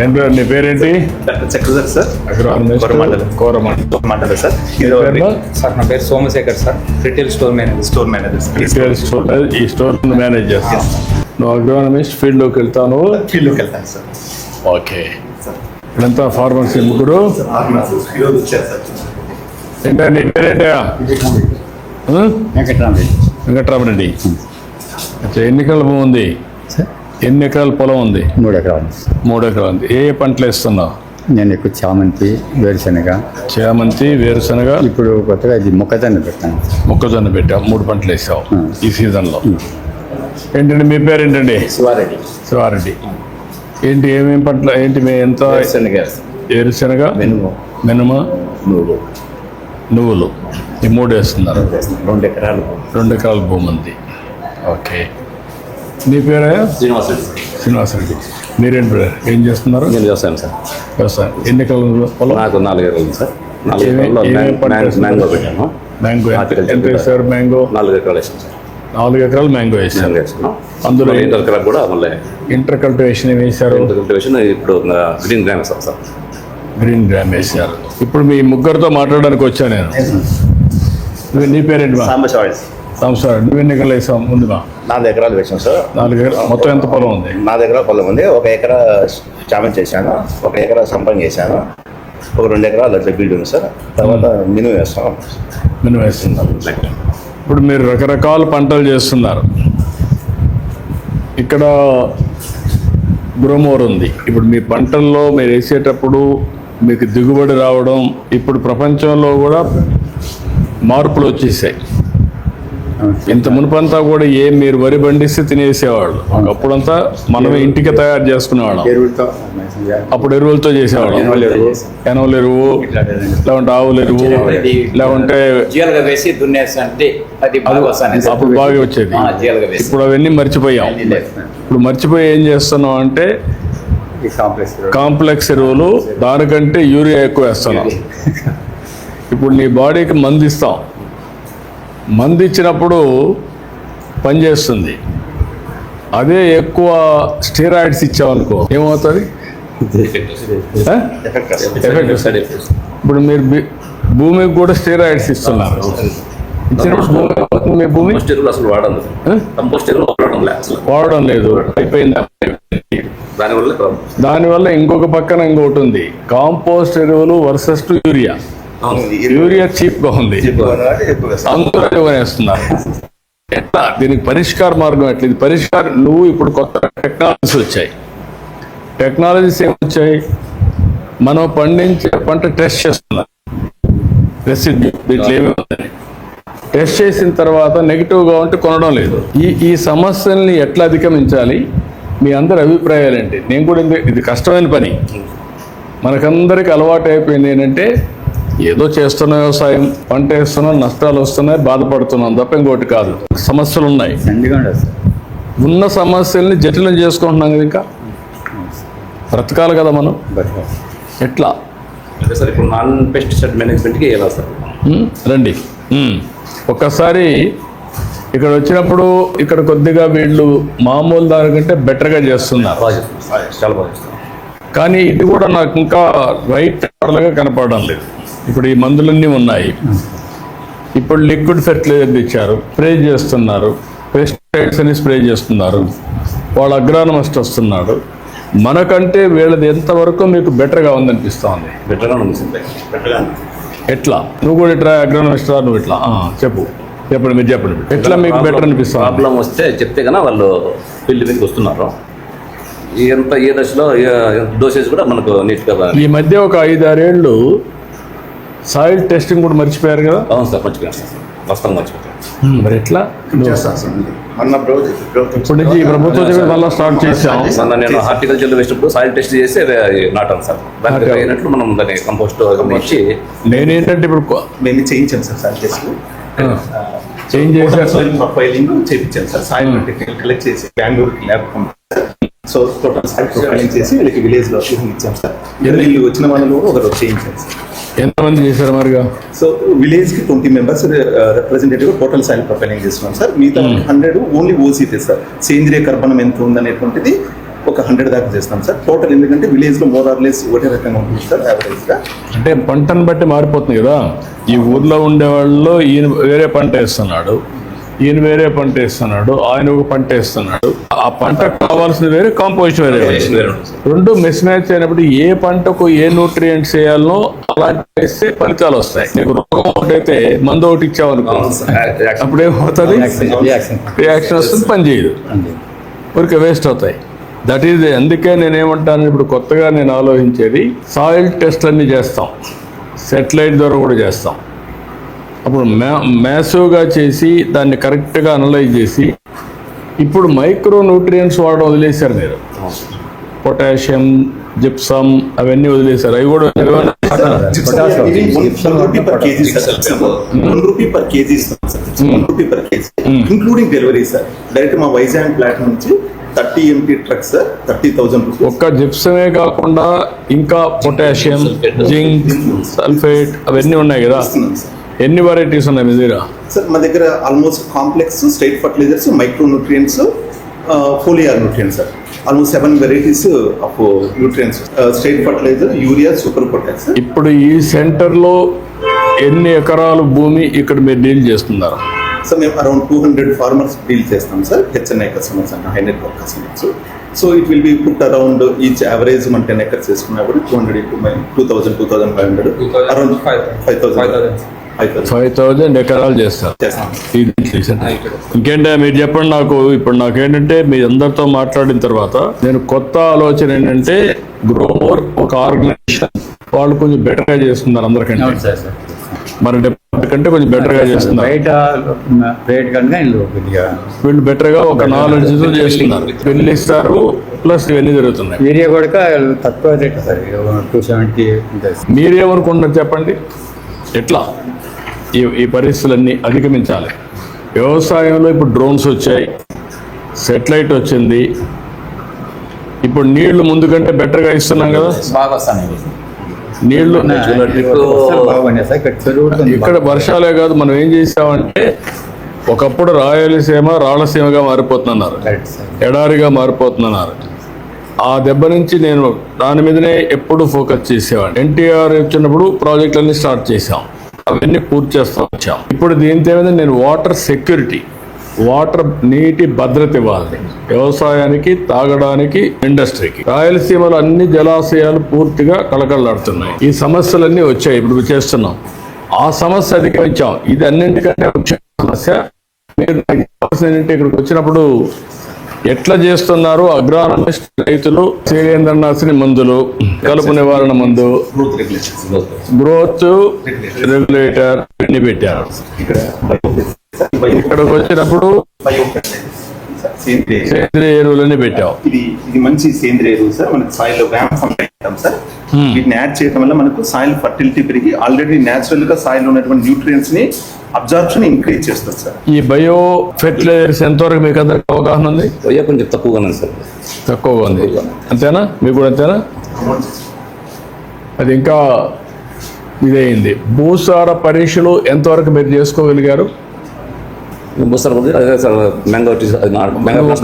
ఏంటో నీ పేరేంటి? Chakradhar sir, Coromandel sir. Sir నా పేరు Somashekar sir, retail store manager sir. ఈ స్టోర్ మేనేజ్ చేస్తాను. నువ్వు అగ్రోనమిస్ట్ ఫీల్డ్లోకి వెళ్తాను. సార్. ఓకే, ఇదంతా ఫార్మర్స్ ముగ్గురు. ఏంటండి పేరేంటా? వెంకట్రామరెడ్డి. అచ్చా, ఎన్ని ఎకరాల భూమి ఉంది? ఎన్ని ఎకరాల పొలం ఉంది? 3 ఎకరాలు. 3 ఎకరాలు ఉంది. ఏ పంటలు వేస్తున్నావు? నేను ఎక్కువ చామంతి, వేరుశనగ. వేరుశనగ. ఇప్పుడు కొత్తగా ఇది మొక్కజొన్న పెట్టాను. మొక్కజొన్న పెట్టావు. 3 పంటలు వేసావు ఈ సీజన్లో. ఏంటండి మీ పేరు ఏంటండి? శివారెడ్డి. ఏంటి ఏమేమి పంటలు ఏంటి? ఎంత? వేరుశనగ, మినుమ, నువ్వులు. ఈ 3 వేస్తున్నారు. 2 ఎకరాల భూమి ఉంది. ఓకే, నీ పేరు? శ్రీనివాసరెడ్డి. మీరేంటి బ్రదర్, ఏం చేస్తున్నారు? నేను వ్యవసాయం సార్. వ్యవసాయం. ఎన్ని ఎకరాలు పొలం? నాకు 4 ఎకరాలు సార్. 4 మ్యాంగో పెట్టాను. మ్యాంగో ఎంత వేసారు? మ్యాంగో 4 ఎకరాలు వేసాను సార్. 4 ఎకరాలు మ్యాంగో వేసాను. అందులో ఇంటర్ క్రాప్ కూడా మళ్ళీ ఇంటర్ కల్టివేషన్ ఏమి వేశారు? ఇంటర్ కల్టివేషన్ ఇప్పుడు గ్రీన్ గ్రామ్ వేస్తాం సార్. గ్రీన్ గ్రామ్ వేసారు. ఇప్పుడు మీ ముగ్గురితో మాట్లాడడానికి వచ్చాను నేను. నీ పేరేంటి? సంవత్సరం. నువ్వు ఎన్ని ఎకరాలు వేసావు ముందుగా? 4 ఎకరాలు వేసాం సార్. 4 ఎకరాలు. మొత్తం ఎంత పొలం ఉంది? 4 ఎకరాల పొలం ఉంది. 1 ఎకరా చామంతి చేశాను, 1 ఎకరా సంపంగి చేశాను, ఒక 2 ఎకరాలు అట్లా బీడు ఉంది సార్. తర్వాత మినుము వేస్తాం. మినుము వేస్తున్నారు. ఇప్పుడు మీరు రకరకాల పంటలు చేస్తున్నారు. ఇక్కడ గ్రోమోర్ ఉంది. ఇప్పుడు మీ పంటల్లో మీరు వేసేటప్పుడు మీకు దిగుబడి రావడం, ఇప్పుడు ప్రపంచంలో కూడా మార్పులు వచ్చేసాయి. ఇంత మునుపంతా కూడా మీరు వరి పండిస్తే తినేసేవాళ్ళు. అప్పుడంతా మనమే ఇంటికి తయారు చేసుకునేవాళ్ళం. అప్పుడు ఎరువులతో చేసేవాళ్ళం. ఎనవల ఎరువు, లేకుంటే ఆవుల ఎరువు, లేకుంటే అప్పుడు బాగా వచ్చేది. ఇప్పుడు అవన్నీ మర్చిపోయాం. ఇప్పుడు మర్చిపోయి ఏం చేస్తున్నాం అంటే కాంప్లెక్స్ ఎరువులు, దానికంటే యూరియా ఎక్కువ వేస్తున్నాం. ఇప్పుడు నీ బాడీకి మందు ఇస్తాం. మందు ఇచ్చినప్పుడు పనిచేస్తుంది. అదే ఎక్కువ స్టెరాయిడ్స్ ఇచ్చామనుకో ఏమవుతుంది? ఎఫెక్ట్. ఇప్పుడు మీరు భూమికి కూడా స్టెరాయిడ్స్ ఇస్తున్నారు. ఇచ్చినప్పుడు మీ భూమి వాడడం లేదు, అయిపోయింది. దానివల్ల ఇంకొక పక్కన ఇంకొకటి ఉంది, కాంపోస్ట్ ఎరువులు versus to urea. Urea cheap గా ఉంది, అందరూ వేస్తున్నారు. ఎట్లా దీనికి పరిష్కార మార్గం ఎట్లా? ఇది పరిష్కారం నువ్వు ఇప్పుడు కొత్త టెక్నాలజీస్ వచ్చాయి. టెక్నాలజీస్ ఏమొచ్చాయి? మనం పండించే పంట టెస్ట్ చేస్తున్నారు. రెసిడ్యూ దీంట్లో ఏమి ఉందని టెస్ట్ చేసిన తర్వాత నెగిటివ్గా ఉంటే కొనడం లేదు. ఈ సమస్యల్ని ఎట్లా అధిగమించాలి? మీ అందరి అభిప్రాయాలు ఏంటి? నేను కూడా ఇది కష్టమైన పని. మనకందరికి అలవాటు అయిపోయింది ఏంటంటే ఏదో చేస్తున్న వ్యవసాయం, పంట వేస్తున్నాం, నష్టాలు వస్తున్నాయి, బాధపడుతున్నాం తప్ప ఇంకోటి కాదు. సమస్యలు ఉన్నాయి. ఉన్న సమస్యల్ని జటిలం చేసుకుంటున్నాం కదా. ఇంకా బ్రతకాలి కదా మనం. ఎట్లా? సార్ ఇప్పుడు నాన్ పెస్టిసైడ్ మేనేజ్మెంట్కి ఎలా సార్? రండి. ఒక్కసారి ఇక్కడ వచ్చినప్పుడు ఇక్కడ కొద్దిగా వీళ్ళు మామూలు దానికంటే బెటర్గా చేస్తున్నారు. చాలా బాగా చేస్తున్నారు. కానీ ఇది కూడా నాకు ఇంకా రైట్ గా కనపడడం లేదు. ఇప్పుడు ఈ మందులన్నీ ఉన్నాయి. ఇప్పుడు లిక్విడ్ ఫెర్టిలైజర్ ఇచ్చారు, స్ప్రే చేస్తున్నారు, పెస్టిసైడ్స్ అని స్ప్రే చేస్తున్నారు. వాళ్ళ అగ్రానమిస్ట్ వస్తున్నాడు. మనకంటే వీళ్ళది ఎంతవరకు మీకు బెటర్గా ఉందనిపిస్తూ ఉంది? బెటర్గా ఉంది. ఎట్లా? నువ్వు కూడా ఇట్లా అగ్రానమిస్ట్ రా, నువ్వు ఇట్లా చెప్పండి, మీరు చెప్పండి. ఎట్లా మీకు బెటర్ అనిపిస్తుంది? ప్రాబ్లం వస్తే చెప్తే కన్నా వాళ్ళు ఫీల్డ్ మీదకి వస్తున్నారు. ఏ దశలో డోసేజ్ కూడా మనకు నీట్గా. ఈ మధ్య ఒక 5-6 ఏళ్ళు సాయిల్ టెస్టింగ్ కూడా మర్చిపోయారు కదా? అవును సార్, మర్చిపోయాను సార్. వాస్తవం మర్చిపోయాను. మరి ఎట్లా? ఇప్పటి నుంచి ఈ ప్రభుత్వం మళ్ళీ స్టార్ట్ చేసాం. నేను హార్టికల్చర్ వేసినప్పుడు సాయిల్ టెస్ట్ చేసి నాటాను సార్. దానికి అయినట్లు మనం దాన్ని కంపోస్ట్ ఇచ్చి నేనేంటంటే ఇప్పుడు మేము చేయించాను సార్ సాయిల్ టెస్ట్. చేంజ్ చేశాను, ప్రొఫైలింగ్ చేయించాను సార్. సాయిల్ కలెక్ట్ చేసి బెంగళూరుకి lab so total soil profiling చేసి వీళ్ళకి విలేజ్లో ఇచ్చాం సార్. వీళ్ళు వచ్చిన వాళ్ళు కూడా ఒకరు చేయించాను సార్. ఎంతమంది చేశారు మరిగా? సో విలేజ్కి 20 members representative total soil profiling చేస్తున్నాం సార్. మిగతా 100 ఓన్లీ ఓసీ సార్. సేంద్రియ కర్బనం ఎంత ఉందనేటువంటిది ఒక ఒక 100 దాకా చేస్తాం సార్. టోటల్ ఎందుకంటే విలేజ్ లో మోర్ ఆర్ లెస్ ఒకటే రకంగా ఉంటుంది సార్ యావరేజ్ గా. అంటే పంటను బట్టి మారిపోతుంది కదా. ఈ ఊర్లో ఉండే వాళ్ళు ఈయన వేరే పంట వేస్తున్నాడు, ఈయన వేరే పంట వేస్తున్నాడు, ఆయన ఒక పంట వేస్తున్నాడు. ఆ పంట కావాల్సింది వేరే, కాంపోజిషన్ వేరే. రెండు మిస్ మ్యాచ్ అయినప్పుడు ఏ పంటకు ఏ న్యూట్రియంట్స్ వేయాలనో అలాంటి వేస్తే ఫలితాలు వస్తాయి. నీకు రోగం ఒకటైతే మందు ఒకటి ఇచ్చావనుకో, అప్పుడేమవుతుంది, రియాక్షన్ వస్తుంది, పని చేయదు, ఊరికే వేస్ట్ అవుతాయి. దట్ ఈజ్ అందుకే నేనేమంటాను, ఇప్పుడు కొత్తగా నేను ఆలోచించేది సాయిల్ టెస్ట్ అన్ని చేస్తాం, సెటిలైట్ ద్వారా కూడా చేస్తాం. అప్పుడు మ్యాసివ్గా చేసి దాన్ని కరెక్ట్గా అనలైజ్ చేసి, ఇప్పుడు మైక్రో న్యూట్రియంట్స్ వాడడం వదిలేశారు మీరు. పొటాషియం, జిప్సమ్ అవన్నీ వదిలేశారు. అవి కూడా ఇంక్లూడింగ్ డెలివరీ సార్. డైరెక్ట్ మా వైజాగ్ ప్లాట్ నుంచి 30 MT ట్రక్స్ సార్, 30,000 రూపీస్. ఒక్క జిప్సమే కాకుండా ఇంకా పొటాషియం, జింక్, సల్ఫేట్ అవన్నీ ఉన్నాయి కదా. ఎన్ని వెరైటీస్ ఉన్నాయి మీ దగ్గర? సార్ మా దగ్గర almost complex, straight fertilisers, micro nutrients, foliar nutrients sir. Almost 7 varieties of nutrients, straight fertiliser, urea, super potash. ఇప్పుడు ఈ సెంటర్లో ఎన్ని ఎకరాలు భూమి ఇక్కడ మీరు డీల్ చేస్తున్నారు? సార్ మేము అరౌండ్ 200 ఫార్మర్స్ డీల్ చేస్తాం sir. HNI customers and high network customers. So it will be put around each average మన 10 acres చేసుకున్నా కూడా 200 into 2,000, 2,500, అరౌండ్ 5,000 ఎకరాలు చేస్తారు. ఇంకేంటే మీరు చెప్పండి నాకు. ఇప్పుడు నాకేంటంటే మీ అందరితో మాట్లాడిన తర్వాత నేను కొత్త ఆలోచన ఏంటంటే, గ్రోవర్ ఒక ఆర్గనైజేషన్, వాళ్ళు కొంచెం బెటర్గా చేస్తున్నారు అందరికంటే, మన డిపార్ట్మెంట్ కంటే కొంచెం బెటర్గా చేస్తున్నారు. బయట రేట్ కన్నా వీళ్ళు బెటర్గా ఒక నాలెడ్జ్ చేస్తున్నారు. బిల్లు ఇస్తారు, ప్లస్ ఇవన్నీ జరుగుతున్నాయి. ఏరియా కూడా తక్కువ రేట్ సార్, 270 ఉంటుంది. మీరేమనుకుంటున్నారు చెప్పండి, ఎట్లా ఈ పరిస్థితులన్నీ అధిగమించాలి? వ్యవసాయంలో ఇప్పుడు డ్రోన్స్ వచ్చాయి, సెటిలైట్ వచ్చింది, ఇప్పుడు నీళ్లు ముందు కంటే బెటర్గా ఇస్తున్నాం కదా. బాగా వస్తాను నీళ్లు బాగున్నాయి సార్. ఇక్కడ చెరువు ఇక్కడ వర్షాలే కాదు, మనం ఏం చేసామంటే ఒకప్పుడు రాయలసీమ రాళ్ళసీమగా మారిపోతున్నారు, ఎడారిగా మారిపోతున్నారు. ఆ దెబ్బ నుంచి నేను దాని మీదనే ఎప్పుడు ఫోకస్ చేసేవాడిని. ఎన్టీఆర్ వచ్చినప్పుడు ప్రాజెక్టులన్నీ స్టార్ట్ చేసాం, అవన్నీ పూర్తి చేస్తూ వచ్చాం. ఇప్పుడు దీంతో ఏమైంది, నేను వాటర్ సెక్యూరిటీ, వాటర్ నీటి భద్రత ఇవ్వాలి వ్యవసాయానికి, తాగడానికి, ఇండస్ట్రీకి. రాయలసీమలో అన్ని జలాశయాలు పూర్తిగా కళకళలాడుతున్నాయి. ఈ సమస్యలన్నీ వచ్చాయి, ఇప్పుడు చేస్తున్నాం. ఆ సమస్య అధిగమించాం. ఇది అన్నింటికంటే ముఖ్య సమస్య. మీరు ఏంటంటే ఇక్కడికి వచ్చినప్పుడు ఎట్లా చేస్తున్నారు అగ్రానమిస్ట్ రైతులు, శిలీంద్రనాశిని మందులు, కలుపు నివారణ మందు, గ్రోత్ రెగ్యులేటర్ అన్ని పెట్టారు. ఇక్కడికి వచ్చినప్పుడు సేంద్రియ ఎరువులన్నీ పెట్టావు. ఇది మంచి సేంద్రియ ఎరువు సార్. మనకి సాయిల్ వ్యాయామం సార్. వీటిని యాడ్ చేయడం వల్ల మనకు సాయిల్ ఫర్టిలిటీ పెరిగి ఆల్రెడీ న్యాచురల్ గా సాయిల్ ఉన్నటువంటి న్యూట్రియంట్స్ ని అబ్జార్ప్షన్ ఇంక్రీజ్ చేస్తుంది సార్. ఈ బయో ఫెర్టిలైజర్స్ ఎంతవరకు మీకు అందరికి అవగాహన ఉంది? కొంచెం తక్కువగా సార్. తక్కువగా ఉంది అంతేనా? మీకు కూడా అంతేనా? అది ఇంకా ఇదైంది. భూసార పరీక్షలు ఎంతవరకు మీరు చేసుకోగలిగారు? మ్యాంగో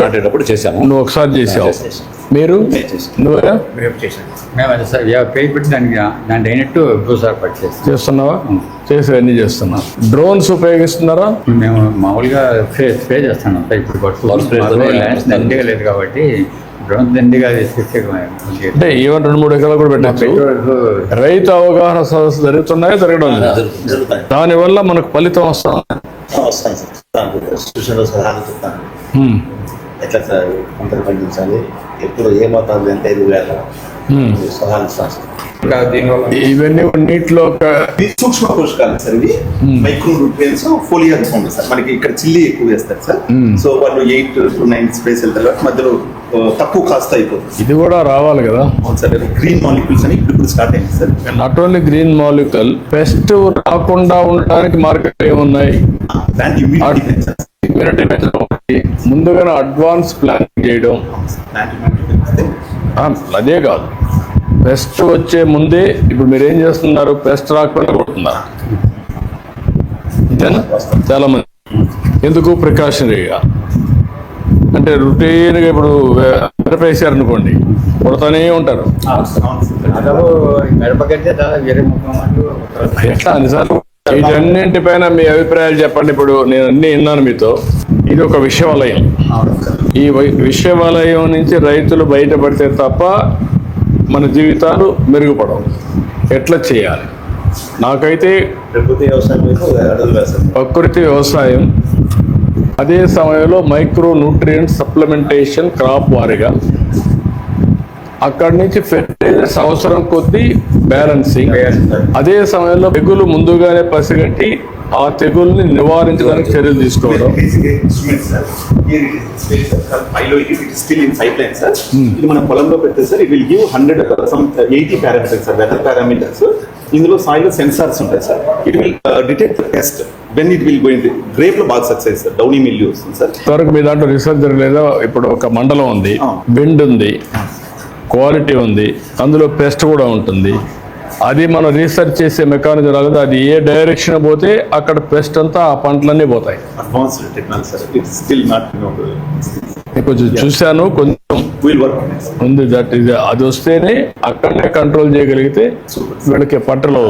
నాటేటప్పుడు చేశాము. నువ్వు ఒకసారి చేసావు, మీరు నువ్వే మేము అదే సార్ పేరు పెట్టి దానికి అయినట్టు భూసార పట్టి చేస్తున్నావా? చేసేవన్నీ చేస్తున్నావు. డ్రోన్స్ ఉపయోగిస్తున్నారా? మేము మామూలుగా స్ప్రే చేస్తున్నాం సార్. ఇప్పుడు దండిగా లేదు కాబట్టి డ్రోన్ దండిగా అంటే ఈవెన్ 2-3 ఎకరాలు కూడా పెట్టచ్చు. రైతు అవగాహన సదస్సు జరుగుతున్నాయా, జరగడం లేదు? దానివల్ల మనకు ఫలితం వస్తాం. వస్తాను సార్. సూచనలు సలహాలు చెప్తాను. ఎట్లా సార్ పంటలు పండించాలి, ఎప్పుడు ఏ మోతాదు ఎంత ఎరువు వేయాలి, సలహాలు ఇస్తాను. ఇవన్నీ నీటిలో సూక్ష్మ పోషకాలు సార్. ఇవి మైక్రో న్యూట్రియంట్స్, ఫోలియర్ ఉంది సార్. మనకి ఇక్కడ చిల్లి ఎక్కువ వేస్తారు సార్. సో వాళ్ళు 8 to 9 స్పేస్ వెళ్తారు కాబట్టి మధ్యలో తక్కువ కాస్ట్ అయిపోతుంది. ఇది కూడా రావాలి కదా సార్. గ్రీన్ మాలిక్యూల్స్ అని ఇప్పుడు స్టార్ట్ అయింది sir. Not only green molecule, pest రాకుండా ఉండడానికి మార్కెట్ ఏమున్నాయి? ముందుగానే అడ్వాన్స్ ప్లానింగ్ చేయడం. అదే కాదు, పెస్ట్ వచ్చే ముందే ఇప్పుడు మీరు ఏం చేస్తున్నారు? పెస్ట్ రాకుండా కొడుతున్నారు అంతేనా? చాలా మంది ఎందుకు ప్రికాషనరీగా, అంటే రొటీన్గా ఇప్పుడు మిరపేసారు అనుకోండి, కొడతానే ఉంటారు. దాదాపు మిరపకంటే దాదాపు 23 ఎట్లా అనిసార్లు వీటన్నింటిపైన మీ అభిప్రాయాలు చెప్పండి. ఇప్పుడు నేను అన్ని విన్నాను మీతో. ఇది ఒక విషవలయం. ఈ విషవలయం నుంచి రైతులు బయటపడితే తప్ప మన జీవితాలు మెరుగుపడవు. ఎట్లా చేయాలి? నాకైతే ప్రకృతి వ్యవసాయం వైపు అడుగులు వేస్తాం. ప్రకృతి వ్యవసాయం, అదే సమయంలో మైక్రో న్యూట్రియంట్ సప్లిమెంటేషన్ క్రాప్ వారీగా, అక్కడి నుంచి ఫెర్టిలైజర్స్ అవసరం కొద్దీ బ్యాలెన్సింగ్, అదే సమయంలో తెగులు ముందుగానే పసిగట్టి ఆ తెగుల్ని నివారించడానికి చర్యలు తీసుకోవడం. ఇది మన పొలంలో పెడితే sir it will give 180 parameters sir, weather parameters. ఇందులో సాయిల్ సెన్సార్స్ ఉంటాయి sir. It will detect pest when it will going. Grape లో బాగా సక్సెస్ సార్, డౌనీ మిల్యూ వస్తుంది సార్. ఇంతవరకు మీ దాంట్లో రీసెర్చ్ జరగలేదా? ఇప్పుడు ఒక మండలం ఉంది, బెండ్ ఉంది, క్వాలిటీ ఉంది, అందులో పెస్ట్ కూడా ఉంటుంది. అది మనం రీసెర్చ్ చేసే మెకానిజం రాలేదు. అది ఏ డైరెక్షన్ పోతే అక్కడ పెస్ట్ అంతా ఆ పంటలన్నీ పోతాయి. Advanced technology sir. It's still not నేను కొంచెం చూశాను, కొంచెం విల్ వర్క్. ఉంది. దట్ ఇది అది వస్తేనే అక్కడనే కంట్రోల్ చేయగలిగితే వీళ్ళకి పంటలో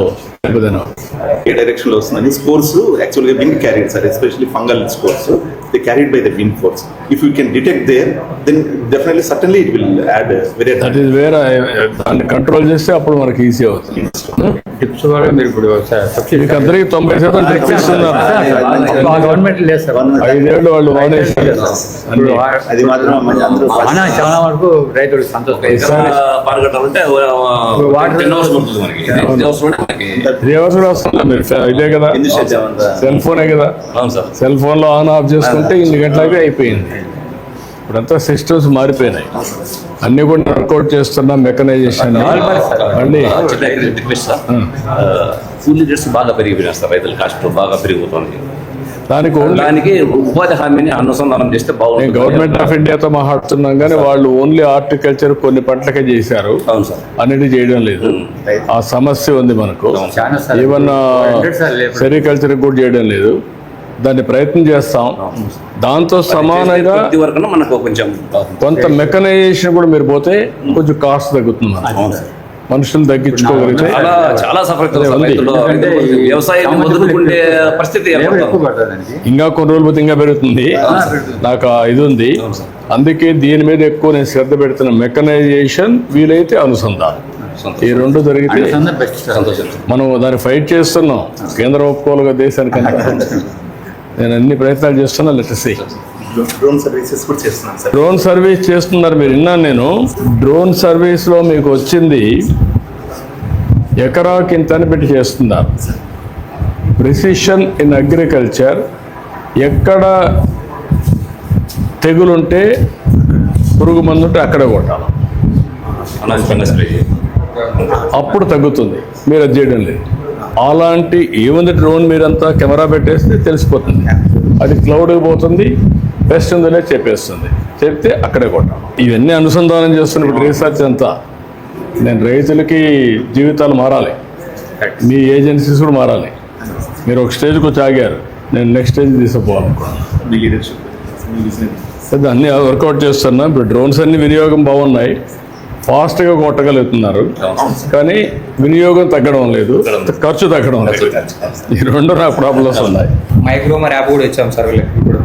ఏ డైరెక్షన్ లో వస్తుందని స్కోర్స్ యాక్చువల్గా wind carried sir, especially fungal spores they carried by the wind force. If you can detect there then definitely certainly it will add very. That is వేరే. దాన్ని కంట్రోల్ చేస్తే అప్పుడు మనకి ఈజీ అవుతుంది. టిప్స్ కూడా మీరు ఇప్పుడు సబ్సిడీ మీకు అందరికీ 90% టిప్స్ ఇస్తున్నారు. గవర్నమెంట్ లేదు సార్. 5 ఏళ్ళు వాళ్ళు మానేశారు. అది మాత్రం అందరూ చాలా వరకు రైతులు సంతోషం. పారగట్టాలంటే వాటర్ 10 hours పడుతుంది మనకి. 10 hours లోనే మనకి. రివర్స్ కూడా వస్తుందా? మీరు ఇదే కదా, సెల్ ఫోనే కదా. అవును సార్. సెల్ ఫోన్ లో ఆన్ ఆఫ్ చేసుకుంటే ఇన్ని గంటలకి అయిపోయింది. ఇప్పుడంతా సిస్టమ్స్ మారిపోయినాయి. అన్ని కూడా వర్కౌట్ చేస్తున్నాం. మెకనైజేషన్ మళ్ళీ రిక్వెస్ట్ సార్, కూలీ రేట్స్ బాగా పెరిగిపోయినాయి సార్. రైతుల కాస్ట్ బాగా పెరిగిపోతుంది. దానికి ఉపాధి హామీని అనుసంధానం చేస్తే బాగుంటుంది. గవర్నమెంట్ ఆఫ్ ఇండియాతో మాట్లాడుతున్నాం కానీ వాళ్ళు ఓన్లీ హార్టికల్చర్ కొన్ని పంటలకే చేశారు, అవును సార్. అన్నిటి చేయడం లేదు. ఆ సమస్య ఉంది మనకు. ఈవెన్ సెరికల్చర్ కూడా చేయడం లేదు. దాన్ని ప్రయత్నం చేస్తాం. దాంతో సమానంగా కొద్ది వరకు మనకు కొంచెం కొంత మెకనైజేషన్ కూడా మీరు పోతే కొంచెం కాస్ట్ తగ్గుతుంది. మనుషులు తగ్గించుకోగలిగితే చాలా చాలా సఫర్ వ్యవసాయం వదులుకుంటే పరిస్థితి ఏర్పడుతుంది. ఇంకా కొన్ని రోజులు పోతే ఇంకా పెరుగుతుంది. నాకు ఇది ఉంది. అందుకే దీని మీద ఎక్కువ నేను శ్రద్ధ పెడుతున్న. మెకనైజేషన్, వీలైతే అనుసంధానం, ఈ రెండు జరిగితే మనం దాన్ని ఫైట్ చేస్తున్నాం. కేంద్రం ఒప్పుకోలుగా దేశానికి నేను అన్ని ప్రయత్నాలు చేస్తున్నా. లెట్స్ డ్రోన్ సర్వీసెస్ కూడా చేస్తున్నాం సార్. డ్రోన్ సర్వీస్ చేస్తున్నారు మీరు, విన్నాను నేను. డ్రోన్ సర్వీస్లో మీకు వచ్చింది ఎకరాకి ఇంత అని పెట్టి చేస్తున్నారు. ప్రిసిషన్ ఇన్ అగ్రికల్చర్, ఎక్కడ తెగులుంటే పురుగు మందు ఉంటే అక్కడే కొట్టాలి, అప్పుడు తగ్గుతుంది. మీరు అది చేయడం లేదు. అలాంటి ఏముంది డ్రోన్ మీరంతా కెమెరా పెట్టేస్తే తెలిసిపోతుంది. అది క్లౌడ్కి పోతుంది, బెస్ట్ ఉందనే చెప్పేస్తుంది. చెప్తే అక్కడే కొట్టాం. ఇవన్నీ అనుసంధానం చేస్తున్న ఇప్పుడు రీసెర్చ్ అంతా. నేను రైతులకి జీవితాలు మారాలి, మీ ఏజెన్సీస్ కూడా మారాలి. మీరు ఒక స్టేజ్కి వచ్చి ఆగారు, నేను నెక్స్ట్ స్టేజ్ తీసుకుపోవాలనుకున్నాను. అన్నీ వర్కౌట్ చేస్తున్నా. ఇప్పుడు డ్రోన్స్ అన్ని వినియోగం బాగున్నాయి, ఫాస్ట్గా కొట్టగలుగుతున్నారు. కానీ వినియోగం తగ్గడం లేదు, ఖర్చు తగ్గడం లేదు. ఈ రెండు నాకు ప్రాబ్లమ్స్ ఉన్నాయి. మైక్రోమర్ యాప్ కూడా ఇచ్చాం సార్. ఇప్పుడు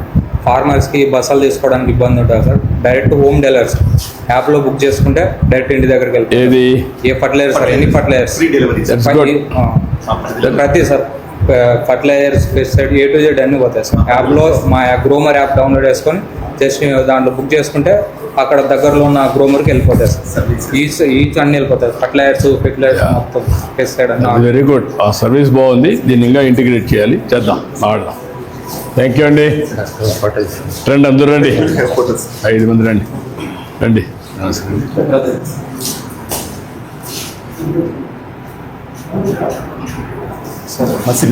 ఫార్మర్స్కి బస్సులు తీసుకోవడానికి ఇబ్బంది ఉంటుంది సార్. డైరెక్ట్ హోమ్ డెలివరీస్ యాప్లో బుక్ చేసుకుంటే డైరెక్ట్ ఇంటి దగ్గరికి వెళ్తాం. ఏది ఏ ఫర్టిలైజర్ సార్, ఎన్ని ఫర్టిలైజర్స్, ప్రతి sir fertilisers, pesticide, A to Z అన్నీ పోతాయి సార్. యాప్లో మా గ్రోమర్ యాప్ డౌన్లోడ్ చేసుకొని జస్ట్ దాంట్లో బుక్ చేసుకుంటే అక్కడ దగ్గరలో ఉన్న గ్రోమర్కి వెళ్ళిపోతాయి సార్. ఈచ్ అన్ని వెళ్ళిపోతాయి. ఫర్టిలైజర్స్, మొత్తం పెస్టిసైడ్ అన్న. Very good. ఆ సర్వీస్ బాగుంది. దీన్ని ఇంకా ఇంటిగ్రేట్ చేయాలి, చేద్దాం, ఆడదాం. థ్యాంక్ యూ అండి. రండి, అందరూ రండి, 5 మంది రండి, రండి.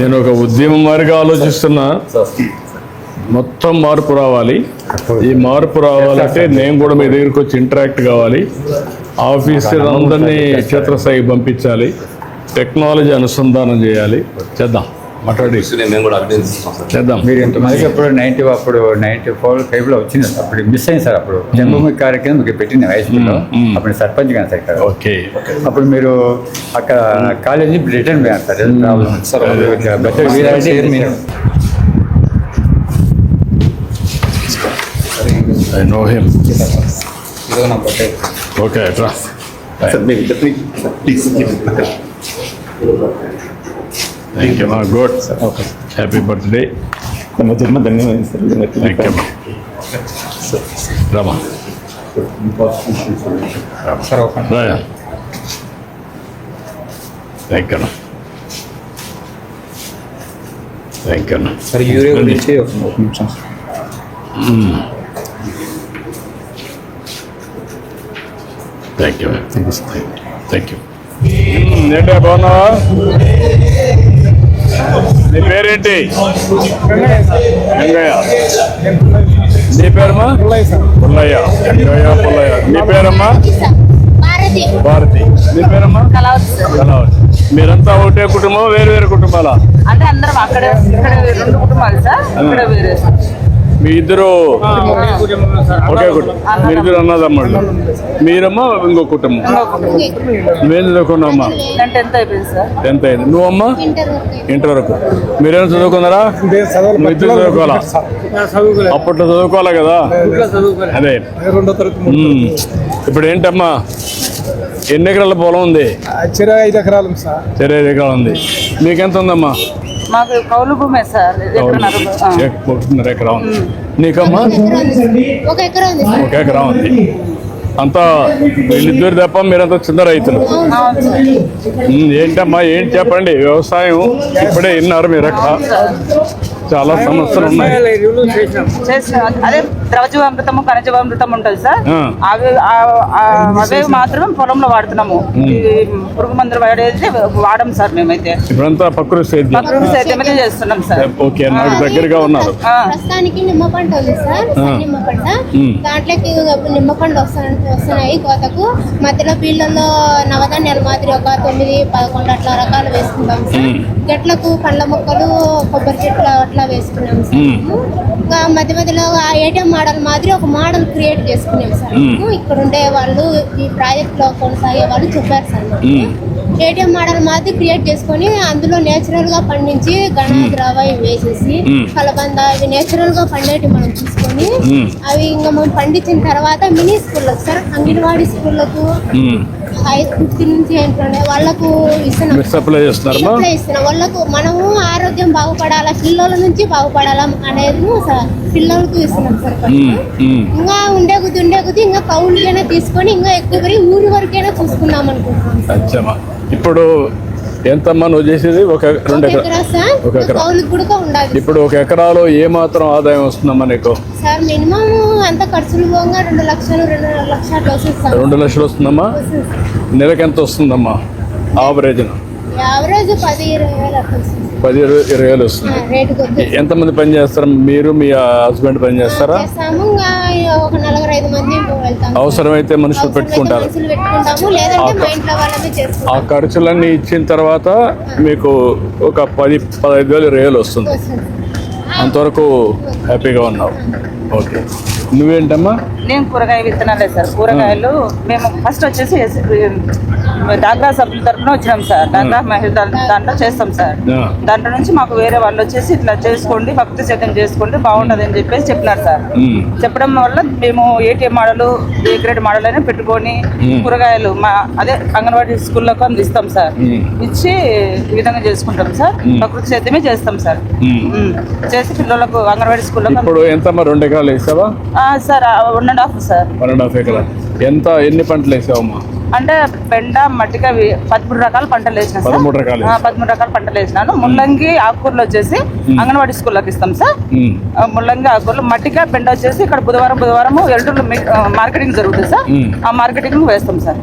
నేను ఒక ఉద్యమం మారిగా ఆలోచిస్తున్నా. మొత్తం మార్పు రావాలి. ఈ మార్పు రావాలంటే నేను కూడా మీ దగ్గరికి వచ్చి ఇంటరాక్ట్ కావాలి. ఆఫీసర్ అందరినీ క్షేత్రస్థాయికి పంపించాలి. టెక్నాలజీ అనుసంధానం చేయాలి. చేద్దాం. మాట్లాడి మేము కూడా అభినందిస్తాం సార్. చేద్దాం. మీరు ఇంతమందికి అప్పుడు 94, 95లో వచ్చింది సార్. అప్పుడు మిస్ అయింది సార్. అప్పుడు జన్మభూమి కార్యక్రమం మీకు పెట్టింది హై స్కూల్లో. అప్పుడు సర్పంచ్ కానీ సార్ ఇక్కడ. ఓకే. అప్పుడు మీరు అక్కడ కాలేజీ రిటర్న్ పోయారు sir. Problem sir better Veerareddy I know him. ఇదిగో నా బర్త్డే. ఓకే రా. సార్ మేము ఇద్దరిని ప్లీజ్ థ్యాంక్ యూ మా గుడ్. Happy birthday. తమ జన్మ ధన్యవాదాలు sir. Thank you Rama. Sir ఒక రాయా. Thank you thank you. Sir urea గురించి ఒక నిమిషం sir. Thank you thank you. ఏంటా బాగున్నావా? నీ పేరేంటి? వెంగయ్య. నీ పేరమ్మా? పుల్లయ్య. వెంగయ్య పుల్లయ్య. నీ పేరమ్మా? భారతి. నీ పేరమ్మా? కళావతి. మీరంతా ఒకటే కుటుంబం, వేరు వేరు కుటుంబాలా? అంటే అందరం అక్కడే ఇక్కడ 2 కుటుంబాలు సార్. ఇక్కడ వేరే మీ ఇద్దరు ఒకే కుటుంబం. మీరిద్దరు అన్నదమ్ముళ్ళు. మీరమ్మా ఇంకో కుటుంబం. నువ్వేం చదువుకున్నావమ్మా? నేను 10th అయిపోయింది సార్. 10th అయింది. నువ్వమ్మా? ఇంటర్ వరకు. మీరేమైనా చదువుకున్నారా? నువ్వు ఇద్దరు చదువుకోవాలా? అప్పట్లో చదువుకోవాలా కదా? అదే. ఇప్పుడు ఏంటమ్మా, ఎన్ని ఎకరాల పొలం ఉంది? 5 ఎకరాలు సార్. 5 ఎకరాలు ఉంది. మీకెంత ఉందమ్మా? మాకు కౌలు భూమే సార్. 1.5 ఎకరా ఉంది. నీకమ్మా? 1 ఎకరా ఉంది సార్. 1 ఎకరా ఉంది. అంతా వీళ్ళిద్దరు తప్ప మీరంతా చిన్న రైతులు. ఏంటమ్మా ఏంటి చెప్పండి. వ్యవసాయం ఇప్పుడే విన్నారు మీరు. అక్కడ చాలా సమస్యలు ఉన్నాయి. అదే ద్రవజీవామృతము ఖనిజీవామృతం ఉంటుంది సార్. అవే మాత్రం పొలంలో వాడుతున్నాము. పురుగు మందులు వాడేది వాడము సార్. మేమైతే ఇప్పుడంతా ప్రకృతి సేద్యమే చేస్తున్నాం సార్. ఓకే. నాకు దగ్గరగా ఉన్నారు. ప్రస్తుతానికి నిమ్మ పంట ఉంది సార్. నిమ్మ పంట. దాంట్లోకి నిమ్మ పంట వస్తున్నాయి కోతకు. మధ్యలో పిల్లల్లో నవధాన్యాలు మాదిరి ఒక 9-11 అట్లా రకాలు వేసుకుంటాం సార్. గట్లకు పండ్ల మొక్కలు, కొబ్బరి చెట్లు అట్లా వేసుకున్నాం సార్. ఇంకా మధ్య మధ్యలో ఏటీఎం మోడల్ మాదిరి ఒక మోడల్ క్రియేట్ చేసుకున్నాం సార్. ఇక్కడ ఉండే వాళ్ళు, ఈ ప్రాజెక్ట్ లో కొనసాగే వాళ్ళు చెప్పారు సార్. ఏటీఎం మోడల్ మాదిరి క్రియేట్ చేసుకొని అందులో నేచురల్ గా పండించి గణాద్రవ వేసేసి కలబంద ఇవి నేచురల్ గా పండేటి మనం తీసుకొని అవి ఇంకా మనం పండించిన తర్వాత మినీ స్కూళ్ళకు సార్, అంగన్వాడీ స్కూళ్ళకు 5th నుంచి ఏంటంటే వాళ్ళకు ఇస్తున్నాం. సప్లై చేస్తున్నాం. వాళ్ళకు మనము ఆరోగ్యం బాగుపడాలా, పిల్లల నుంచి బాగుపడాలా అనేది పిల్లలకు ఇస్తున్నాం సార్. ఇంకా ఉండే కొద్ది ఇంకా కౌలుకైనా తీసుకొని ఇంకా ఎక్కువ ఊరి వరకైనా చూసుకుందాం అనుకుంటున్నాం. ఇప్పుడు ఎంతమ్మా నువ్వు చేసేది? 1 ఎకరా. 1 ఎకరా. ఇప్పుడు 1 ఎకరాలో ఏ మాత్రం ఆదాయం వస్తుందమ్మా నీకు? సార్ మినిమం అంత ఖర్చులు పోగా 2 లక్షలు 2.5 లక్షలు వస్తుంది. 2 లక్షలు వస్తుందమ్మా. నెలకు ఎంత వస్తుందమ్మా యావరేజ్? 10-20 వేలు వస్తుంది. 10-20 వేలు వస్తుంది. ఎంతమంది పని చేస్తారు? మీరు మీ హస్బెండ్ పని చేస్తారా? ఒక 4-5 మంది వెళ్తాం. అవసరమైతే మనుషులు పెట్టుకుంటారు. ఆ ఖర్చులన్నీ ఇచ్చిన తర్వాత మీకు ఒక 10-15 వేలు 20 వేలు వస్తుంది. అంతవరకు హ్యాపీగా ఉన్నావు. ఓకే. నువ్వేంటమ్మా? నేను కూరగాయ విత్తనాలే సార్. కూరగాయలు మేము ఫస్ట్ వచ్చేసి డాక్రా సభ్యుల తరఫున వచ్చినాం సార్. డాక్రా మహిళ దాంట్లో చేస్తాం సార్. దాంట్లో నుంచి మాకు వేరే వాళ్ళు వచ్చేసి ఇట్లా చేసుకోండి, భక్తి సేద్యం చేసుకోండి బాగుంటుంది అని చెప్పేసి చెప్పినారు సార్. చెప్పడం వల్ల మేము ATM model, A grade model అయినా పెట్టుకొని కూరగాయలు అదే అంగన్వాడీ స్కూల్లోకి అందిస్తాం సార్. ఇచ్చి ఈ విధంగా చేసుకుంటాం సార్. ప్రకృతి సేద్యమే చేస్తాం సార్. చేసి పిల్లలకు అంగన్వాడీ స్కూల్లో. ఇప్పుడు ఎంతమ్మా? 2 ఎకరాలు వేసావా సార్? 1.5 సార్. 1.5 ఎకరా. ఎన్ని పంటలు వేసావమ్మా? అంటే బెండ, మట్టిక 13 రకాల పంటలు వేసినా సార్. 13 రకాలు. 13 రకాల పంటలు వేసినాను. ముల్లంగి, ఆకుకూరలు వచ్చేసి అంగన్వాడీ స్కూల్లోకి ఇస్తాం సార్. ముల్లంగి, ఆకుకూరలు, మట్టిక, బెండ వచ్చేసి ఇక్కడ బుధవారం ఎల్లుండి మార్కెటింగ్ జరుగుతుంది సార్. ఆ మార్కెటింగ్ వేస్తాం సార్.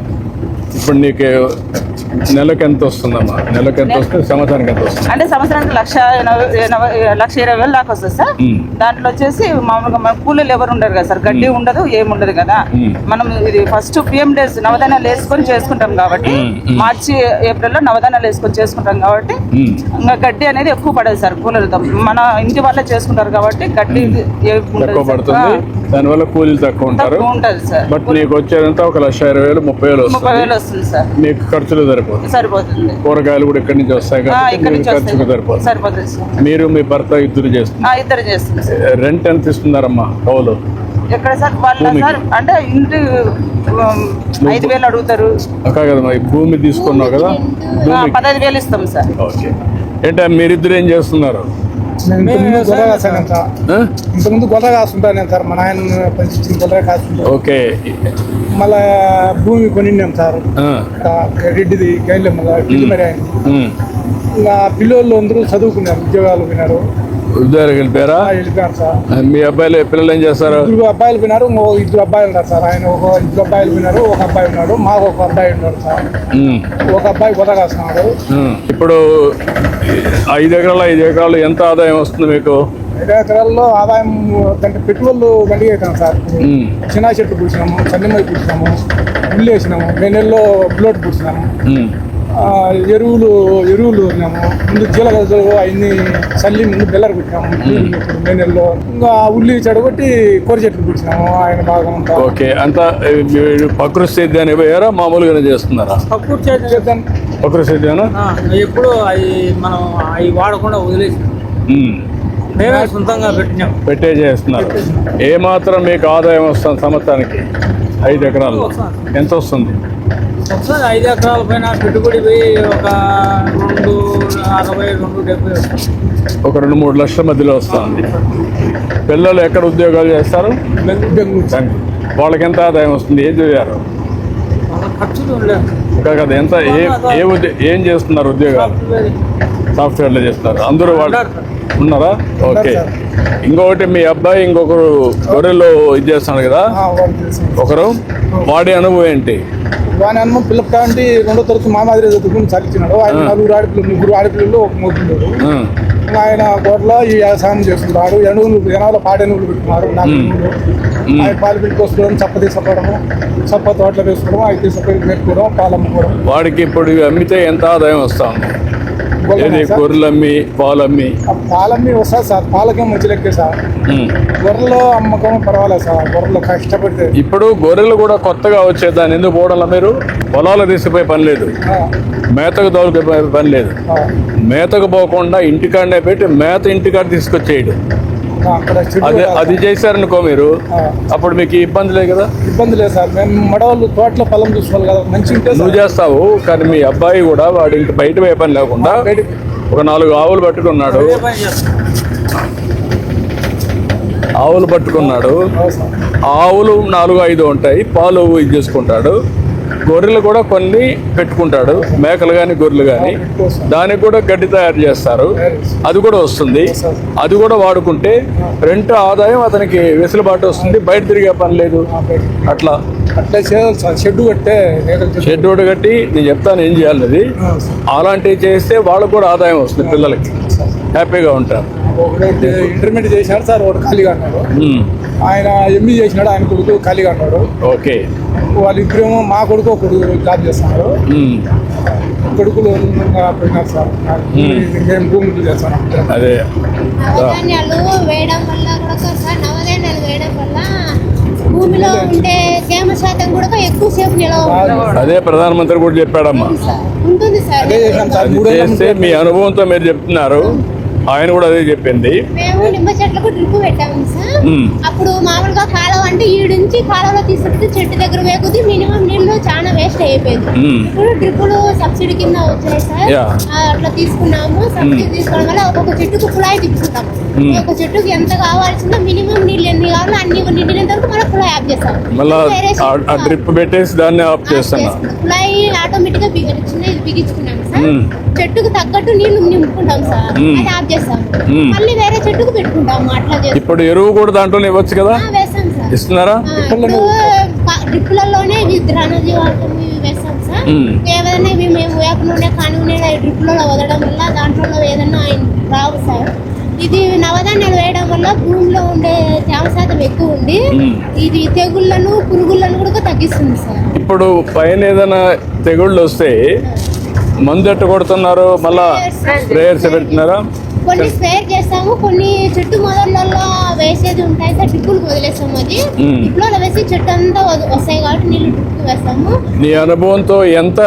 ఇప్పుడు నీకు నెలకు ఎంత వస్తుందమ్మా? నెలకు ఎంత వస్తుంది? సంవత్సరానికి ఎంత వస్తుంది? అంటే సంవత్సరానికి 1,20,000 దాకా వస్తుంది సార్. దాంట్లో వచ్చేసి మామూలుగా మన కూలీలు ఎవరు ఉండరు కదా సార్, గడ్డి ఉండదు ఏముండదు కదా. మనం ఇది ఫస్ట్ పిఎం డేస్ నవధాన్యాలు వేసుకొని చేసుకుంటాం కాబట్టి, మార్చి ఏప్రిల్లో నవధాన్యాలు వేసుకొని చేసుకుంటాం కాబట్టి ఇంకా గడ్డి అనేది ఎక్కువ పడదు సార్ కూలీలతో. మన ఇంటి వాళ్ళే చేసుకుంటారు కాబట్టి గడ్డి తక్కువ పడుతుంది, దానివల్ల కూలీలు తక్కువ ఉంటారు. ఉంటుంది సార్. బట్ నీకు వచ్చేదంతా 1,20,000 30,000 30,000 వస్తుంది సార్. మీకు ఖర్చులు సరిపోతుంది. సరిపోతుంది. కూరగాయలు కూడా ఇక్కడి నుంచి వస్తాయి కాబట్టి ఇక్కడ నుంచి ఖర్చుకు సరిపోతుంది. సరిపోతుంది సార్. మీరు మీ భర్త ఇద్దరు చేస్తున్నారు. ఇద్దరు చేస్తుంది సార్. రెంట్ ఎంత ఇస్తున్నారమ్మా కౌలు? ఎక్కడ సార్ వాళ్ళ సార్ అంటే ఇంటి 5,000 అడుగుతారు. అక్క కదమ్మా, ఈ భూమి తీసుకున్నావు కదా, 15,000 ఇస్తాం సార్. ఓకే. ఏంటో మీరిద్దరు ఏం చేస్తున్నారు? ఇంతకుముందు గొర్రె కాసాను సార్. ఇంతకుముందు గొర్రె కాస్తుంటాను నేను సార్. మా నాయన పంచించిన గొర్రె కాస్తుంటాను. ఓకే. మళ్ళా భూమి కొనిన్నాం సార్. రెడ్డిది గైన్లే మళ్ళీ మరి ఆయన ఇంకా పిల్లలు అందరూ చదువుకున్నారు, ఉద్యోగాలు పోయినారు. ఉద్యోగాలు వెళ్ళిపోయారా? వెళ్ళిపోయారు సార్. మీ పిల్లలు ఏం చేస్తారు? 2 అబ్బాయిలు పోయినారు, 2 అబ్బాయిలు ఉన్నారు సార్. ఆయన 2 అబ్బాయిలు పోయినారు, 1 అబ్బాయి ఉన్నాడు. మాకు 1 అబ్బాయి ఉన్నాడు సార్. 1 అబ్బాయి గొర్రె కాస్తున్నాడు. ఇప్పుడు 5 ఎకరాలు ఎంత ఆదాయం వస్తుంది మీకు? 5 ఎకరాల్లో ఆదాయం అంటే పెట్టుబడులు దండిగా అవుతాం సార్. చిన్న చెట్లు పూసినాము, సన్నమై పూసినాము, ఉల్లి వేసినాము, మే నెలలో ప్లోట్ పూసినాము, ఎరువులు ఉన్నాము. ముందు జీలగలు అవన్నీ చల్లి ముందు బెల్లర్ పెట్టినాము మే నెలలో. ఇంకా ఉల్లి చెడగొట్టి కూర చెట్లు పూసినాము. ఆయన బాగా ఉంటాం. ఓకే. అంతా ప్రకృతి సేద్యాన్ని పోయారా మామూలుగానే చేస్తున్నారా? ప్రకృతి సేద్యాన్ని ఎప్పుడు అవి మనం అవి వాడకుండా వదిలేసి మేమే సొంతంగా పెట్టే చేస్తున్నారు. ఏ మాత్రం మీకు ఆదాయం వస్తుంది సంవత్సరానికి 5 ఎకరాల్లో? ఎంత వస్తుంది? 5 ఎకరాల పైన పెట్టుబడి పోయి ఒక 260, 270 వస్తుంది. ఒక 2-3 లక్షల మధ్యలో వస్తుంది. పిల్లలు ఎక్కడ ఉద్యోగాలు చేస్తారు? వాళ్ళకి ఎంత ఆదాయం వస్తుంది? ఏం చదివారు? ఖర్చులు ఉండలేదు కదా. ఎంత ఏం చేస్తున్నారు ఉద్యోగాలు? సాఫ్ట్వేర్లో చేస్తున్నారు. అందరూ వాళ్ళు ఉన్నారా? ఓకే. ఇంకొకటి మీ అబ్బాయి ఇంకొకరు గొర్రెలు ఇది చేస్తున్నాడు కదా, ఒకరు వాడి అనుభవం ఏంటి? వాని అన్నం పిల్లలు కాబట్టి 2వ తరగతి మా మాదిరి చదువుకుని చదివించినాడు. ఆయన 4 ఆడపిల్లలు, 3 ఆడపిల్లలు, 1 మోతున్నాడు. ఆయన గోడలో ఈ వ్యవసాయం చేస్తున్నాడు. ఎనవల పాడెనుగులు పెట్టుకున్నారు. 4 ఆయన పాలు పెట్టుకోవడం, చప్ప తీసుకోవడము, చప్ప తోటలు వేసుకోవడం, అవి తీసుకొని పెట్టుకోవడం, పాలు అమ్ముకోవడం. వాడికి ఇప్పుడు అమ్మితే ఎంత ఆదాయం వస్తాం? గొర్రెలు అమ్మి పాలు అమ్మి? పాలమ్మి వస్తుంది సార్. పాలకే మంచి లెక్కే సార్. గొర్రెలు అమ్మకం పర్వాలేదు సార్. గొర్రెలు కష్టపడితే ఇప్పుడు గొర్రెలు కూడా కొత్తగా వచ్చేదాన్ని ఎందుకు పోవడంలో మీరు పొలాలు తీసుకుపోయే పని లేదు, మేతకు దోలుకుపోయే పని లేదు. మేతకు పోకుండా ఇంటికాడనే పెట్టి మేత ఇంటికాడ తీసుకొచ్చేయడం, అది చేశారనుకో మీరు, అప్పుడు మీకు ఇబ్బంది లేదు కదా? ఇబ్బంది లేదు సార్. మేము మడవాళ్ళు తోటలో పొలం చూసుకోవాలి కదా, మంచి నువ్వు చేస్తావు. కానీ మీ అబ్బాయి కూడా వాడు ఇంక బయట పోయే పని లేకుండా ఒక 4 ఆవులు పట్టుకున్నాడు. ఆవులు 4-5 ఉంటాయి. పాలు ఇది చేసుకుంటాడు. గొర్రెలు కూడా కొన్ని పెట్టుకుంటాడు, మేకలు కానీ గొర్రెలు కానీ. దానికి కూడా గడ్డి తయారు చేస్తారు, అది కూడా వస్తుంది. అది కూడా వాడుకుంటే రెంట్ ఆదాయం అతనికి వెసులుబాటు వస్తుంది, బయట తిరిగే పని లేదు. అట్లా చేయాలి సార్. షెడ్ ఒకటి కట్టి నేను చెప్తాను ఏం చేయాలి. అలాంటివి చేస్తే వాళ్ళకు కూడా ఆదాయం వస్తుంది, పిల్లలకి హ్యాపీగా ఉంటారు. ఇంటర్మీడియట్ చేసినాడు సార్, ఒకటి ఖాళీగా అన్నాడు. ఆయన ఎంబీ చేసినాడు, ఆయన కొడుకు ఖాళీగా అన్నాడు. ఓకే. వాళ్ళిద్దరేమో మా కొడుకు కొడుకు జాబ్ చేస్తున్నారు. కొడుకులు పెట్టినారు సార్. మేము భూములు చేస్తాను. అదే నవధాన్యాలు వేయడం వల్ల కూడా సార్, నవధాన్యాలు వేయడం వల్ల భూమిలో ఉండే తేమ శాతం కూడా ఎక్కువసేపు నిలవ. అదే ప్రధానమంత్రి కూడా చెప్పాడమ్మా. ఉంటుంది సార్. చేస్తే మీ అనుభవంతో మీరు చెప్తున్నారు, ఆయన కూడా అదే చెప్పింది. మేము నిమ్మ చెట్లకు డ్రిప్ పెట్టాము సార్. అప్పుడు మామూలుగా కాలువ అంటే ఈ నుంచి కాలువలో తీసుకుంటే చెట్టు దగ్గర వేకుది మినిమం నీళ్లు చాలా వేస్ట్ అయిపోయింది. ఇప్పుడు డ్రిప్పులు సబ్సిడీ కింద వచ్చాయి సార్. అట్లా తీసుకున్నాము. సబ్సిడీ తీసుకోవడం వల్ల ఒక్కొక్క చెట్టుకు కుళాయి తిప్పుకుంటాము. ఒక చెట్టుకి ఎంత కావాల్సిందో మినిమం నీళ్ళు ఎన్ని కావాలో అన్ని నిండినంత వరకు మనం కుళాయి ఆఫ్ చేస్తాం. డ్రిప్ పెట్టేసి దాన్ని ఆఫ్ చేస్తాం. కుళాయి ఆటోమేటిక్ గా బిగించుకున్నాము సార్. చెట్టుకు తగ్గట్టు నీళ్లు నింపుకుంటాం సార్, అది ఆఫ్ చేస్తాం. మళ్ళీ వేరే చెట్టుకు పెట్టుకుంటాము. అట్లా చేస్తాం. ఇప్పుడు ఎరువు కూడా దాంట్లోనే ఇవ్వచ్చు కదా? వేస్తాం సార్. ఇస్తున్నారా? డ్రిప్పులలోనే డ్రైనేజీ వాటర్ వేస్తాం సార్. ఏదైనా ఇవి మేము వేప నూనె కాని నూనె డ్రిప్లలో వదలడం వల్ల దాంట్లో ఏదైనా రావు సార్. ఇది నవధాన్యాలు వేయడం వల్ల భూమిలో ఉండే తేమ శాతం ఎక్కువ ఉండి ఇది తెగుళ్లను పురుగులను కూడా తగ్గిస్తుంది సార్. ఇప్పుడు పైన ఏదైనా తెగుళ్ళు వస్తే మందు ఎట్ట కొడుతున్నారు, మళ్ళా స్ప్రేయర్స్ పెడుతున్నారా? కొన్ని స్ప్రేయర్ చేస్తాము, కొన్ని చెట్టు మొదళ్ళలో వేసేది ఉంటాయి సార్, డ్రిప్పులకు వదిలేస్తాము. అది డ్రిప్లో వేసి చెట్టు అంతా వస్తాయి కాబట్టి నీళ్ళు డ్రిప్కు వేస్తాము. నీ అనుభవంతో ఎంత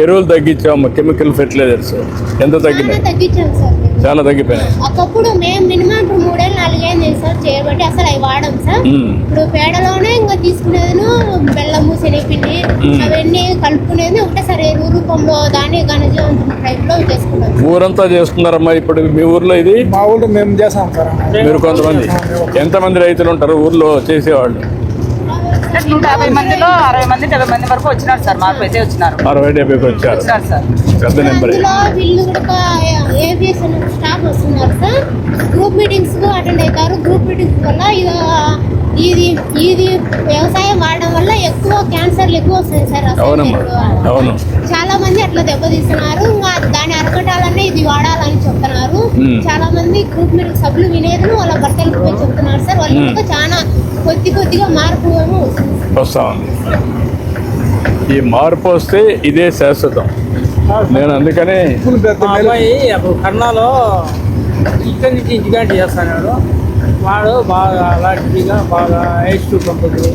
ఎరువులు తగ్గించాము? కెమికల్ ఫెర్టిలైజర్స్ ఎంత తగ్గినాయి? తగ్గించాము సార్. చాలా తగ్గిపోయినాయి. ఒకప్పుడు మేము మినిమం 3-4 సార్ చేయబట్టి అసలు అవి వాడము సార్. ఇప్పుడు పేడలోనే ఇంకా తీసుకునేది బెల్లము, శనగపిండి అవన్నీ కలుపుకునేది ఒకటేసారి ఎరువు రూపంలో దాన్ని ఘనజీవంతం టైప్ లో చేసుకున్నాం. ఊరంతా చేస్తున్నారమ్మా ఇప్పుడు మీ ఊర్లో? ఇది మా ఊళ్ళో మేము చేస్తాం సార్. మీరు కొంతమంది ఎంతమంది రైతులు ఉంటారు ఊర్లో చేసేవాళ్ళు? 150 మందిలో 60 మంది 70 మంది వరకు వచ్చినారు సార్. మాకు అయితే వచ్చినారు 60-70 వచ్చారు. సార్ పెద్ద నెంబర్. అందులో వీళ్ళు కూడా ఏవిఎస్ స్టాఫ్ వస్తున్నారు సార్. గ్రూప్ మీటింగ్స్ అటెండ్ అవుతారు. గ్రూప్ మీటింగ్స్ వల్ల ఇది వ్యవసాయం వాడడం వల్ల ఎక్కువ క్యాన్సర్లు ఎక్కువ వస్తాయి సార్. అవును. చాలా మంది అట్లా దెబ్బతీస్తున్నారు. ఇంకా దాన్ని అరకటాలనే ఇది వాడాలని చెప్తున్నారు. చాలా మంది గ్రూప్ మీటింగ్ సభ్యులు వినేది వాళ్ళ భర్తలకు పోయి చెప్తున్నారు సార్. వాళ్ళు కూడా చాలా కొద్దిగా మార్పు ఏమో వస్తా ఉంది. ఈ మార్పు వస్తే ఇదే శాశ్వతం. నేను అందుకనే మా అబ్బాయి అప్పుడు కర్ణాలో ఇక్కడి నుంచి ఇంటికాంటి చేస్తాడు. వాడు బాగా అలాంటిగా బాగా హైస్టూ పంపులు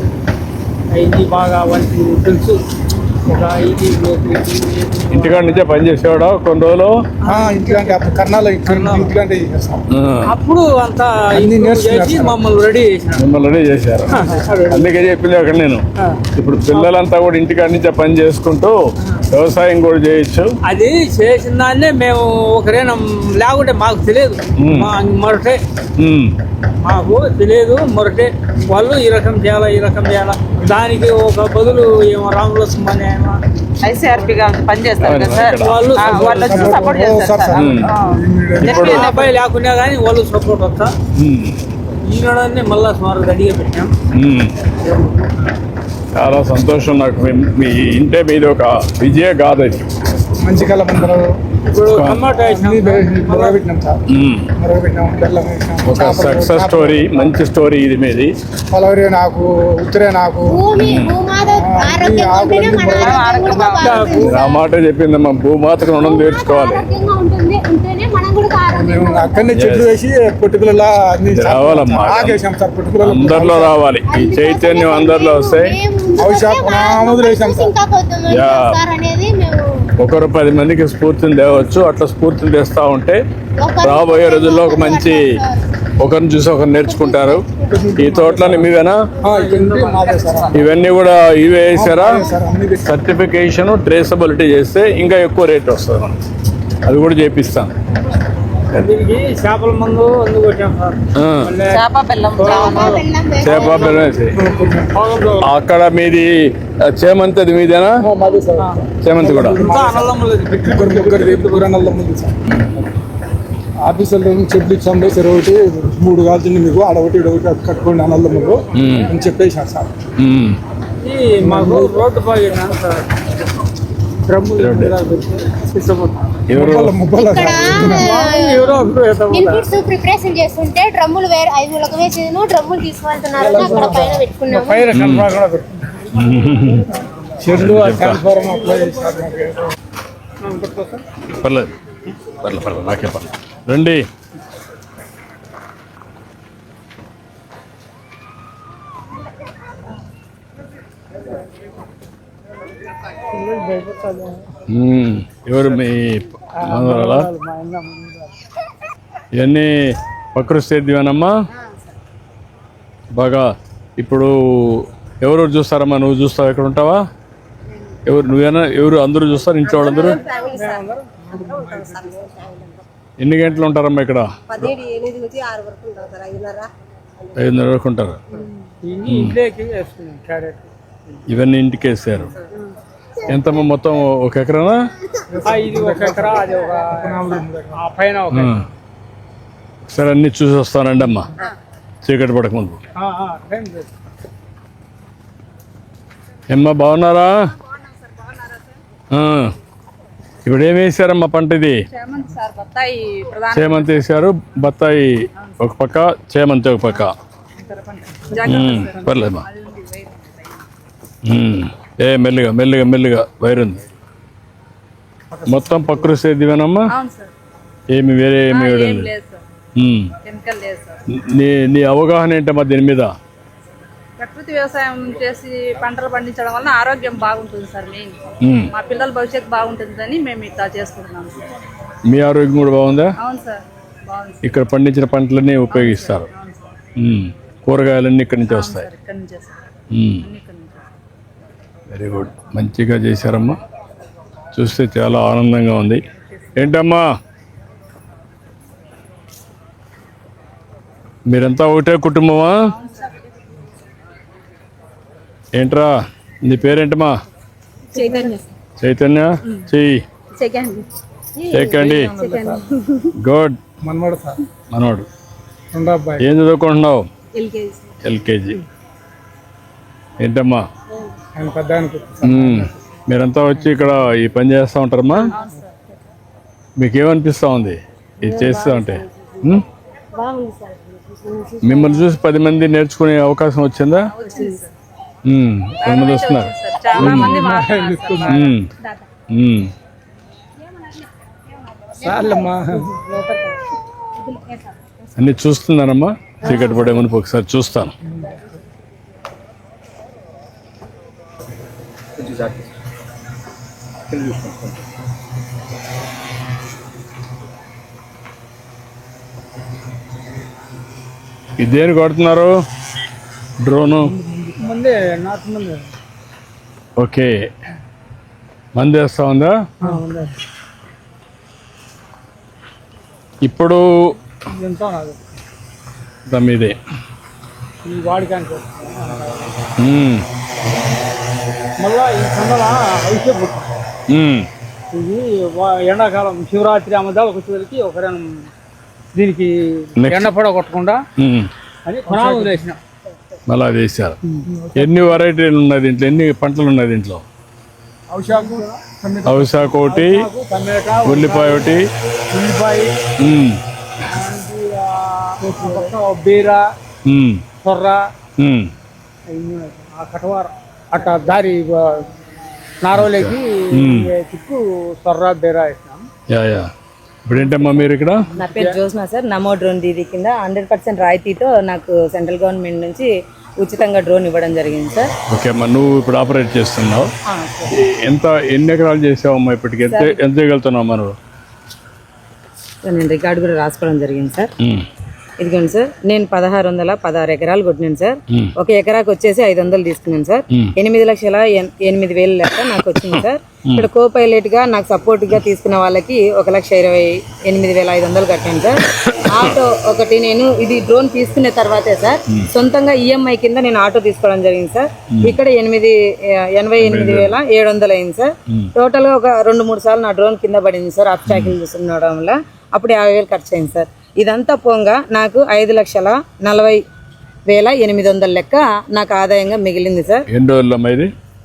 ఇది బాగా వాటికి తెలుసు. ఒక ఇంటికాడ నుంచే పని చేసేవాడా కొన్ని రోజులు? ఇంటికంటే అప్పుడు కర్ణాలో ఇంటికంటే చేస్తాం. అప్పుడు అంతా చేసి మమ్మల్ని రెడీ చేసినారు. మిమ్మల్ని రెడీ చేశారు. అందుకే చెప్పింది అక్కడ నేను. ఇప్పుడు పిల్లలంతా కూడా ఇంటికాడ నుంచే పని చేసుకుంటూ వ్యవసాయం కూడా చేయొచ్చు. అది చేసిన దాన్నే మేము ఒకరేనా లేకుంటే మాకు తెలియదు. మొరటే మాకు తెలియదు. మొరటే వాళ్ళు ఈ రకం చేయాలా దానికి ఒక బదులు ఏమో రాముల సుమ్మని ICRP గా పనిచేస్తారు కదా సార్. వాళ్ళు వచ్చి సపోర్ట్ చేస్తారు సార్. అబ్బాయి లేకున్నా కానీ వాళ్ళు సపోర్ట్ వస్తా ఈనాడనే మళ్ళా సుమారు రెడీగా పెట్టాం. చాలా సంతోషం నాకు. మీ ఇంటే మీది ఒక విజయ గాథ. మంచి కళ ఇప్పుడు టమాటా పెట్టినాం సార్. బెల్లం వేసినాం. ఒక సక్సెస్ స్టోరీ, మంచి స్టోరీ ఇది మీది. పలవరే నాకు ఉత్తరే నాకు ఆ మాట చెప్పిందమ్మా. భూమాతకు రుణం తీర్చుకోవాలి. మేము అక్కడనే చెట్లు వేసి పొట్టుకులలో అన్ని రావాలమ్మా. ఆగేసాం సార్. పొట్టుకులలో అందరిలో రావాలి. ఈ చైతన్యం అందరిలో వస్తే ఒకరు 10 మందికి స్ఫూర్తిని తేవచ్చు. అట్లా స్ఫూర్తిని తెస్తా ఉంటే రాబోయే రోజుల్లో ఒక మంచి ఒకరిని చూసి ఒకరు నేర్చుకుంటారు. ఈ తోటలని మీవేనా? ఇవన్నీ కూడా ఇవే వేసారా? సర్టిఫికేషన్ ట్రేసబిలిటీ చేస్తే ఇంకా ఎక్కువ రేట్ వస్తుంది. మనం అది కూడా చేపిస్తాం. చేపల మందు అందుకు వచ్చాం సార్. చేప బెల్లం వేసి అక్కడ మీది చేమంతి, అది మీదేనా? చేమంతి కూడా ఆఫీసర్లో చెట్లు ఇచ్చాం. సార్ ఒకటి 3 కాల్చింది మీకు, ఆడొకటి ఇడొకటి కట్టుకోండి అన్నదమ్ములు అని చెప్పేసాను సార్. మాకు రోడ్డు బాగా సార్. ప్రిపరేషన్ చేస్తుంటే డ్రమ్ములు 5 వేసి డ్రమ్ములు తీసుకెళ్తున్నారు. అక్కడ పైన పెట్టుకున్నాము. చెట్లు అప్లై చేశారు. పర్లేదు నాకే పర్లేదు. రండి. ఎవరు మీ ఇవన్నీ ప్రకృతి సేద్యమేనమ్మా? బాగా ఇప్పుడు ఎవరెవరు చూస్తారమ్మా? నువ్వు చూస్తావు? ఎక్కడ ఉంటావా? నువ్వేనా? ఎవరు అందరూ చూస్తారు? ఇంట్లో వాళ్ళందరూ ఎన్ని గంటలు ఉంటారమ్మా ఇక్కడ? 5:30 వరకు ఉంటారు. ఇవన్నీ ఇంటికి వేసారు. ఎంతమ్మా మొత్తం? 1 ఎకరానా? ఇది 1 ఎకరా. అది పైన సరే అన్ని చూసి వస్తానండి అమ్మా, చీకటి పడకముందు. ఏమ్మా బాగున్నారా? ఇప్పుడు ఏం వేసారమ్మా పంట ఇది? చేమంతి సార్, బత్తాయి ప్రధాన చేమంతి వేసారు, బత్తాయి ఒక పక్క, చేమంతి ఒక పక్క. పర్లేదమ్మా. మెల్లిగా మెల్లిగా మెల్లిగా వైరుంది. మొత్తం ప్రకృతి సేద్యమేనమ్మా? అవును సార్. ఏమి వేరే ఏమి ఏం వేయడం లేదు. లేదు సార్, కెమికల్ లేదు సార్. నీ అవగాహన ఏంటమ్మా దీని మీద? ప్రకృతి వ్యవసాయం చేసి పంటలు పండించడం వల్ల ఆరోగ్యం బాగుంటుంది సార్. మెయిన్ మా పిల్లల భవిష్యత్తు బాగుంటుందని మేము ఇట్లా చేసుకుంటున్నాం సార్. మీ ఆరోగ్యం కూడా బాగుందా? అవును సార్, బాగుంది సార్. ఇక్కడ పండించిన పంటలన్నీ ఉపయోగిస్తారు. అవును సార్. కూరగాయలన్నీ ఇక్కడి నుంచి వస్తాయి. సార్, ఇక్కడి నుంచే సార్. అన్ని ఇక్కడి నుంచే. వెరీ గుడ్, మంచిగా చేశారమ్మా. చూస్తే చాలా ఆనందంగా ఉంది. ఏంటమ్మా మీరంతా ఒకటే కుటుంబమా? ఏంట్రా నీ పేరేంటమ్మా? చైతన్య. చెయ్యి చెక్కండి. గుడ్. మనోడు ఏం చదువుకుంటున్నావు? ఎల్కేజీ. ఏంటమ్మా మీరంతా వచ్చి ఇక్కడ ఈ పని చేస్తూ ఉంటారమ్మా? మీకేమనిపిస్తూ ఉంది ఇది చేస్తూ ఉంటే? మిమ్మల్ని చూసి 10 మంది నేర్చుకునే అవకాశం వచ్చిందా? ఎంతమంది వస్తున్నారు? చాలా మంది మాట్లాడుతున్నారు. అన్ని చూస్తున్నానమ్మా. చీకటి పడే మునుపు ఒకసారి చూస్తాను. ఇదేని కొడుతున్నారు? డ్రోను. ఓకే, మంది వేస్తా ఉందా? ఇప్పుడు మీదే మళ్ళా ఈ సందల ఇది ఎండాకాలం శివరాత్రి అమ్మదాలకు వచ్చేసరికి ఒకరైనా దీనికి ఎండ పొడ కొట్టకుండా అని కొనాలు వేసిన. మళ్ళా వేసారు. ఎన్ని వెరైటీలు ఉన్నాయి దీంట్లో? ఎన్ని పంటలు ఉన్నాయి దీంట్లో? అవిశాఖ ఒకటి, ఉల్లిపాయ ఒకటి, బీర, సొర్ర, కటవార అట్లా దారి నారోలేకి చిక్కు సొర్ర బీర వేసినాం. ఇప్పుడు ఏంటమ్మా మీరు ఇక్కడ? నా పేరు జ్యోత్స్న సార్. నమో డ్రోన్ దీది కింద 100% రాయితీతో నాకు సెంట్రల్ గవర్నమెంట్ నుంచి ఉచితంగా డ్రోన్ ఇవ్వడం జరిగింది సార్. ఓకే అమ్మా, నువ్వు ఇప్పుడు ఆపరేట్ చేస్తున్నావు. ఎన్ని ఎకరాలు చేసావమ్మా ఇప్పటికి? ఎంత చేయగలుగుతున్నావు నువ్వు? నేను రికార్డు కూడా రాసుకోవడం జరిగింది సార్. ఇదిగోండి సార్, నేను 1616 ఎకరాలు కొట్టినాను సార్. ఒక ఎకరాకు వచ్చేసి 500 తీసుకున్నాను సార్. 8,08,000 లెక్క నాకు వచ్చింది సార్. ఇక్కడ కో పైలట్ గా నాకు సపోర్ట్ గా తీసుకున్న వాళ్ళకి 1,28,500 కట్టాను సార్. ఆటో ఒకటి నేను ఇది డ్రోన్ తీసుకున్న తర్వాతే సార్ సొంతంగా ఈఎంఐ కింద నేను ఆటో తీసుకోవడం జరిగింది సార్. ఇక్కడ 88,700 అయింది సార్. టోటల్ గా ఒక 2-3 సార్లు నా డ్రోన్ కింద పడింది సార్. అబ్స్టాకిల్ చూస్తుండడం వల్ల అప్పుడు 50,000 ఖర్చు అయింది సార్. ఇదంతా పోగా నాకు 5,40,800 లెక్క నాకు ఆదాయంగా మిగిలింది సార్.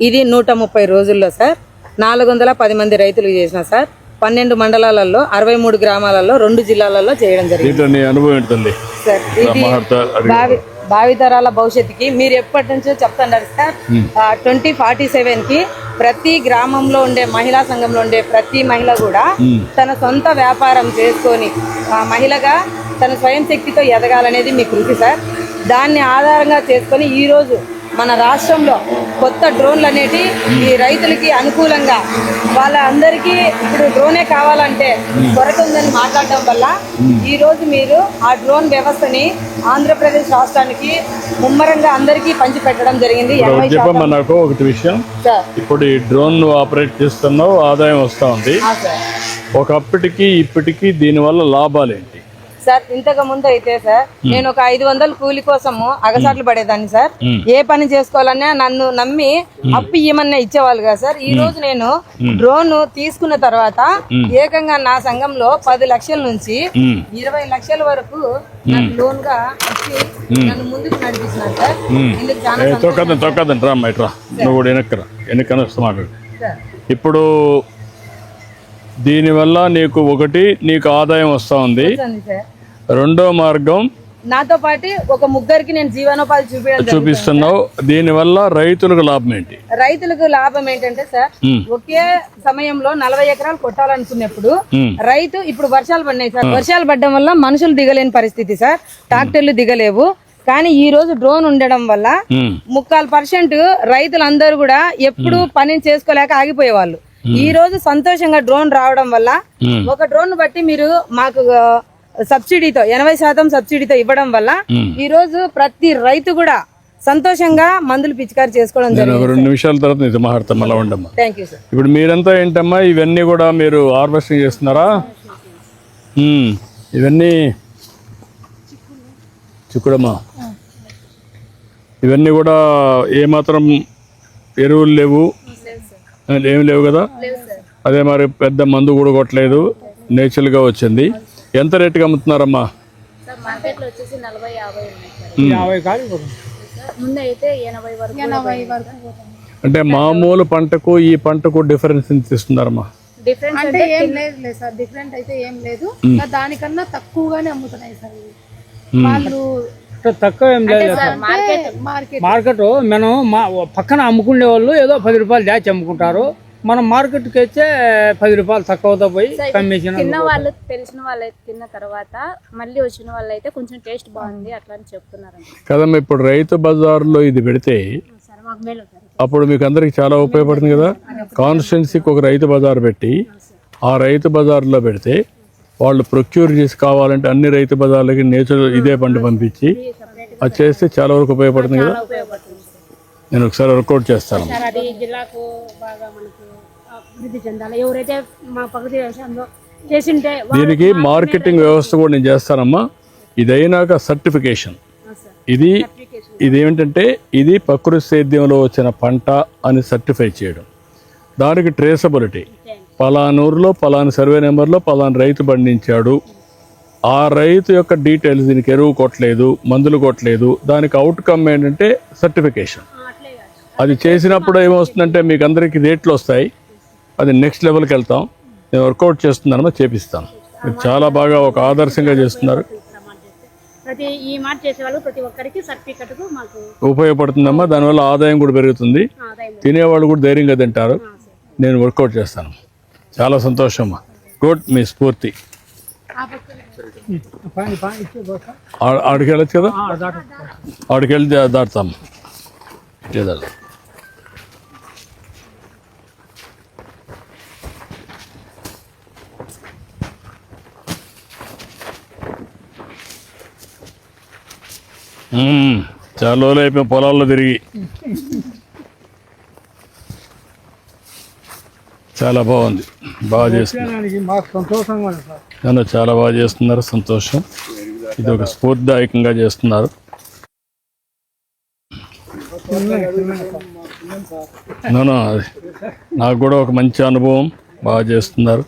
ఇది 130 రోజుల్లో సార్ 410 మంది రైతులు చేసిన సార్. 12 మండలాలలో 63 గ్రామాలలో 2 జిల్లాలలో చేయడం జరిగింది సార్. ఇది భావితరాల భవిష్యత్తుకి మీరు ఎప్పటి నుంచో చెప్తున్నారు సార్. 2047కి ప్రతి గ్రామంలో ఉండే మహిళా సంఘంలో ఉండే ప్రతి మహిళ కూడా తన సొంత వ్యాపారం చేసుకొని మహిళగా తన స్వయం శక్తితో ఎదగాలనేది మీ కృషి సార్. దాన్ని ఆధారంగా చేసుకొని ఈరోజు మన రాష్ట్రంలో కొత్త డ్రోన్లు అనేటి ఈ రైతులకి అనుకూలంగా వాళ్ళందరికీ ఇప్పుడు డ్రోనే కావాలంటే కొరత ఉందని మాట్లాడడం వల్ల ఈరోజు మీరు ఆ డ్రోన్ వ్యవస్థని ఆంధ్రప్రదేశ్ రాష్ట్రానికి ముమ్మరంగా అందరికీ పంచిపెట్టడం జరిగింది. నాకు ఒకటి విషయం, ఇప్పుడు ఈ డ్రోన్ ఆపరేట్ చేస్తున్నావు, ఆదాయం వస్తా ఉంది. ఒకప్పటికి ఇప్పటికి దీనివల్ల లాభాలు ఏంటి సార్? ఇంతకు ముందు అయితే సార్ నేను ఒక 500 కూలి కోసము అగసాట్లు పడేదాన్ని సార్. ఏ పని చేసుకోవాలన్నా నన్ను నమ్మి అప్పు ఇవ్వమన్నా ఇచ్చేవాళ్ళు కదా సార్. ఈ రోజు నేను డ్రోన్ తీసుకున్న తర్వాత ఏకంగా నా సంఘంలో 10 లక్షల నుంచి 20 లక్షల వరకు నాకు లోన్ గా ఇచ్చి నన్ను ముందుకు నడిపిస్తున్నారు సార్. ఇందుకు చాలా ఇప్పుడు దీనివల్ల నీకు ఆదాయం వస్తూ ఉంది. సార్ రెండో మార్గం నాతో పాటు ఒక ముగ్గురికి నేను జీవనోపాధి చూపిస్తున్నావు. దీనివల్ల రైతులకు లాభం ఏంటి? రైతులకు లాభం ఏంటంటే సార్, ఒకే సమయంలో 40 ఎకరాలు కొట్టాలనుకున్నప్పుడు రైతు ఇప్పుడు వర్షాలు పడినాయి సార్, వర్షాలు పడడం వల్ల మనుషులు దిగలేని పరిస్థితి సార్, ట్రాక్టర్లు దిగలేవు. కానీ ఈ రోజు డ్రోన్ ఉండడం వల్ల 3% రైతులందరూ కూడా ఎప్పుడు పని చేసుకోలేక ఆగిపోయేవాళ్ళు. ఈ రోజు సంతోషంగా డ్రోన్ రావడం వల్ల ఒక డ్రోన్ బట్టి మీరు మాకు సబ్సిడీతో 80% సబ్సిడీతో ఇవ్వడం వల్ల ఈ రోజు ప్రతి రైతు కూడా సంతోషంగా మందులు పిచికారి చేసుకోవడం జరిగింది. 2 నిమిషాల తర్వాత నీతో మాట్లాడతాం. మళ్ళీ ఉండమ్మా. Thank you sir. ఇప్పుడు మీరంతా ఏంటమ్మా ఇవన్నీ కూడా మీరు హార్వెస్టింగ్ చేస్తున్నారా? ఇవన్నీ చిక్కుడమ్మా, ఇవన్నీ కూడా ఏమాత్రం ఎరువులు లేవు, ఏమి లేవు కదా? అదే మరి పెద్ద మందు కూడా కొట్టలేదు, నేచురల్గా వచ్చింది. ఎంత రేటుకి అమ్ముతున్నారమ్మా? మార్కెట్లో వచ్చేసి 40-50 50 కాదు ముందు అయితే 80 వరకు. అంటే మామూలు పంటకు ఈ పంటకు డిఫరెన్స్ ఎంత ఇస్తున్నారమ్మా? డిఫరెన్స్ అంటే ఏం లేదు సార్, డిఫరెంట్ అయితే ఏం లేదు, దానికన్నా తక్కువగానే అమ్ముతున్నాయి సార్ వాళ్ళు. తక్కువ ఏం లేదు మార్కెట్. మనం పక్కన అమ్ముకునే వాళ్ళు ఏదో 10 రూపాయలు దాచి అమ్ముకుంటారు, మనం మార్కెట్కి అయితే 10 రూపాయలు తక్కువతో పోయి కమిషన్. తిన్న వాళ్ళు తెలిసిన వాళ్ళు తిన్న తర్వాత మళ్ళీ వచ్చిన వాళ్ళు అయితే కొంచెం టేస్ట్ బాగుంది అట్లా అని చెప్తున్నారు కదమ్మా. ఇప్పుడు రైతు బజార్లో ఇది పెడితే అప్పుడు మీకు అందరికి చాలా ఉపయోగపడుతుంది కదా. కాన్స్టిట్యున్సీకి ఒక రైతు బజార్ పెట్టి ఆ రైతు బజార్లో పెడితే వాళ్ళు ప్రొక్యూర్ చేసి కావాలంటే అన్ని రైతు బజార్లకి నేచురల్ ఇదే పంట పంపించి అది చేస్తే చాలా వరకు ఉపయోగపడుతుంది కదా. నేను ఒకసారి వర్కౌట్ చేస్తాను. జిల్లాకు బాగా మనకు అభివృద్ధి చెందాలి. ఎవరైతే మా ప్రకృతి వ్యవసాయంలో చేసింటే దీనికి మార్కెటింగ్ వ్యవస్థ కూడా నేను చేస్తానమ్మా. ఇది అయినాక సర్టిఫికేషన్, ఇది ఏమిటంటే ఇది ప్రకృతి సేద్యంలో వచ్చిన పంట అని సర్టిఫై చేయడం, దానికి ట్రేసబిలిటీ, పలానూరులో పలానా సర్వే నెంబర్లో పలానా రైతు పండించాడు, ఆ రైతు యొక్క డీటెయిల్స్, దీనికి ఎరువు కొట్టలేదు, మందులు కొట్టలేదు, దానికి అవుట్కమ్ ఏంటంటే సర్టిఫికేషన్. అది చేసినప్పుడు ఏమొస్తుందంటే మీకు అందరికీ రేట్లు వస్తాయి, అది నెక్స్ట్ లెవెల్కి వెళ్తాం. నేను వర్కౌట్ చేస్తున్నానమ్మా, చేపిస్తాను. మీరు చాలా బాగా ఒక ఆదర్శంగా చేస్తున్నారు, ప్రతి ఈ మాట చేసేవాళ్ళు ప్రతి ఒక్కరికి సర్టిఫికెట్ మాకు ఉపయోగపడుతుందమ్మా. దానివల్ల ఆదాయం కూడా పెరుగుతుంది, తినేవాళ్ళు కూడా ధైర్యంగా తింటారు. నేను వర్కౌట్ చేస్తాను. చాలా సంతోషం, గుడ్. మీ స్ఫూర్తి. ఆడికి వెళ్ళచ్చు కదా, ఆడికి వెళ్ళి దాటుతాం. చాలా రోజులు అయిపోయి పొలాల్లో తిరిగి. చాలా బాగుంది, బాగా చేస్తున్నారు, చాలా బాగా చేస్తున్నారు. సంతోషం. ఇది ఒక స్ఫూర్తిదాయకంగా చేస్తున్నారు. నాకు కూడా ఒక మంచి అనుభవం, బాగా చేస్తున్నారు.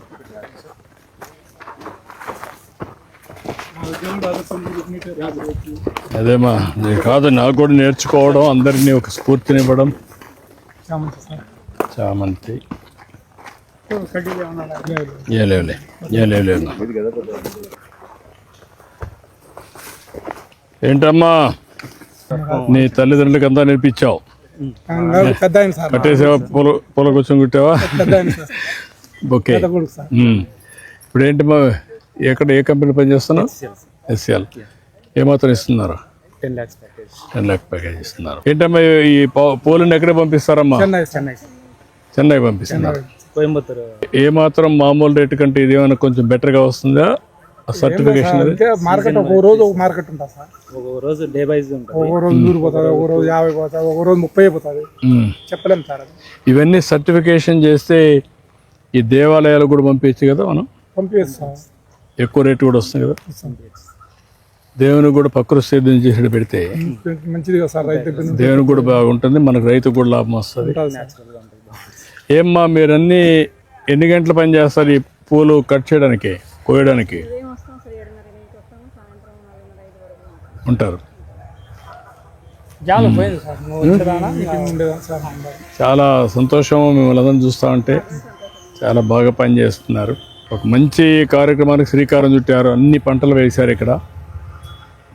అదేమా కాదు, నాకు కూడా నేర్చుకోవడం, అందరినీ ఒక స్ఫూర్తినివ్వడం. చామంతి ఏంటమ్మా నీ తల్లిదండ్రులకి అంతా నేర్పించావు? కట్టేసావా? పొల కూర్చొని కుట్టావా? ఓకే. ఇప్పుడు ఏంటమ్మా, ఎక్కడ ఏ కంపెనీ పని చేస్తున్నావు? ఎస్ఎల్. ఏమాత్రం ఇస్తున్నారు? 10 lakh ప్యాకేజ్ ఇస్తున్నారు. ఏంటమ్మా ఈ పూలను ఎక్కడ పంపిస్తారమ్మా? చెన్నై పంపిస్తున్నారు. ఏమాత్రం మామూలు రేటు కంటే ఇది ఏమైనా కొంచెం బెటర్గా వస్తుందా? సర్టిఫికేషన్ మార్కెట్ ఒక రోజు ఒక మార్కెట్ ఉంటుంది సార్. ఒక రోజు డే వైజ్ ఉంటుంది. ఒక రోజు 100 పోతుంది, ఒక రోజు 50 పోతుంది, ఒక రోజు 30 పోతుంది. చెప్పలేము సార్. ఇవన్నీ సర్టిఫికేషన్ చేస్తే ఈ దేవాలయాలు కూడా పంపించచ్చు కదా, మనం పంపిస్తాం. ఎక్కువ రేటు కూడా వస్తుంది కదా. దేవునికి కూడా ప్రకృతి సేద్యం చేసి పెడితే మంచిదిగా సార్, దేవునికి కూడా బాగుంటుంది, మనకు రైతుకు కూడా లాభం వస్తుంది. ఏమ్మా మీరన్నీ ఎన్ని గంటల పని చేస్తారు ఈ పూలు కట్ చేయడానికి, కోయడానికి? ఉంటారు. జాల పోయింది సార్ నువ్వు వచ్చేదానా మీటింగ్ ఉండేదా సార్ చాలా సంతోషం మిమ్మల్ని అందరం చూస్తూ ఉంటే. చాలా బాగా పనిచేస్తున్నారు. ఒక మంచి కార్యక్రమానికి శ్రీకారం చుట్టారు. అన్ని పంటలు వేశారు ఇక్కడ.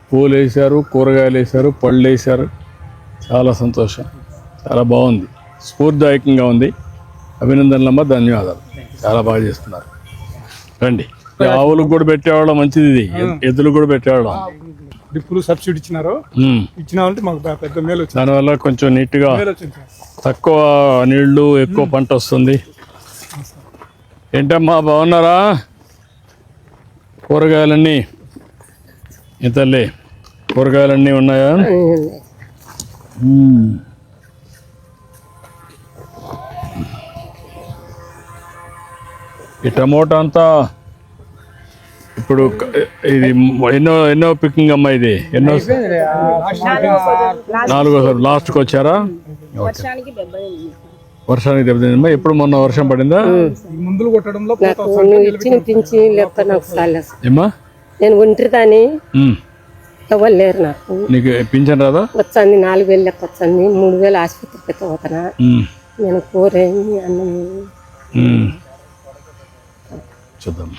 పూలు వేశారు, కూరగాయలు వేశారు, పళ్ళు వేశారు. చాలా సంతోషం, చాలా బాగుంది, స్ఫూర్తిదాయకంగా ఉంది. అభినందనలమ్మ, ధన్యవాదాలు. చాలా బాగా చేస్తున్నారు. రండి. ఆవులకు కూడా పెట్టేవాళ్ళం, మంచిది. ఇది ఎద్దులకు కూడా పెట్టేవాళ్ళం. డ్రిప్పులు సబ్సిడీ ఇచ్చినారు. ఇచ్చినామంటే మాకు పెద్ద మేలు వచ్చింది. దానివల్ల కొంచెం నీట్గా తక్కువ నీళ్లు ఎక్కువ పంట వస్తుంది. ఏంటమ్మా బాగున్నారా? కూరగాయలన్నీ ఈ తల్లి కూరగాయలన్నీ ఉన్నాయా? ఈ టమోటా అంతా ఇప్పుడు ఇది ఎన్నో పికింగ్ అమ్మా? ఇది ఎన్నో? 4వ లాస్ట్కి వచ్చారా? వర్షానికి దెబ్బతిందమ్మా. ఎప్పుడు మొన్న వర్షం పడిందా? మందులు కొట్టడంలో ఇచ్చిన పింఛి లేకపోతే నాకు సాలే ఏమ్మా? నేను ఒంటరిదాని, ఎవరు లేరు నాకు. నీకు పింఛన్ రాదా? వచ్చండి 4,000 లెక్క వచ్చండి. 3,000 ఆసుపత్రికి పోతానా. నేను కూరేమి అన్నం చూద్దాం,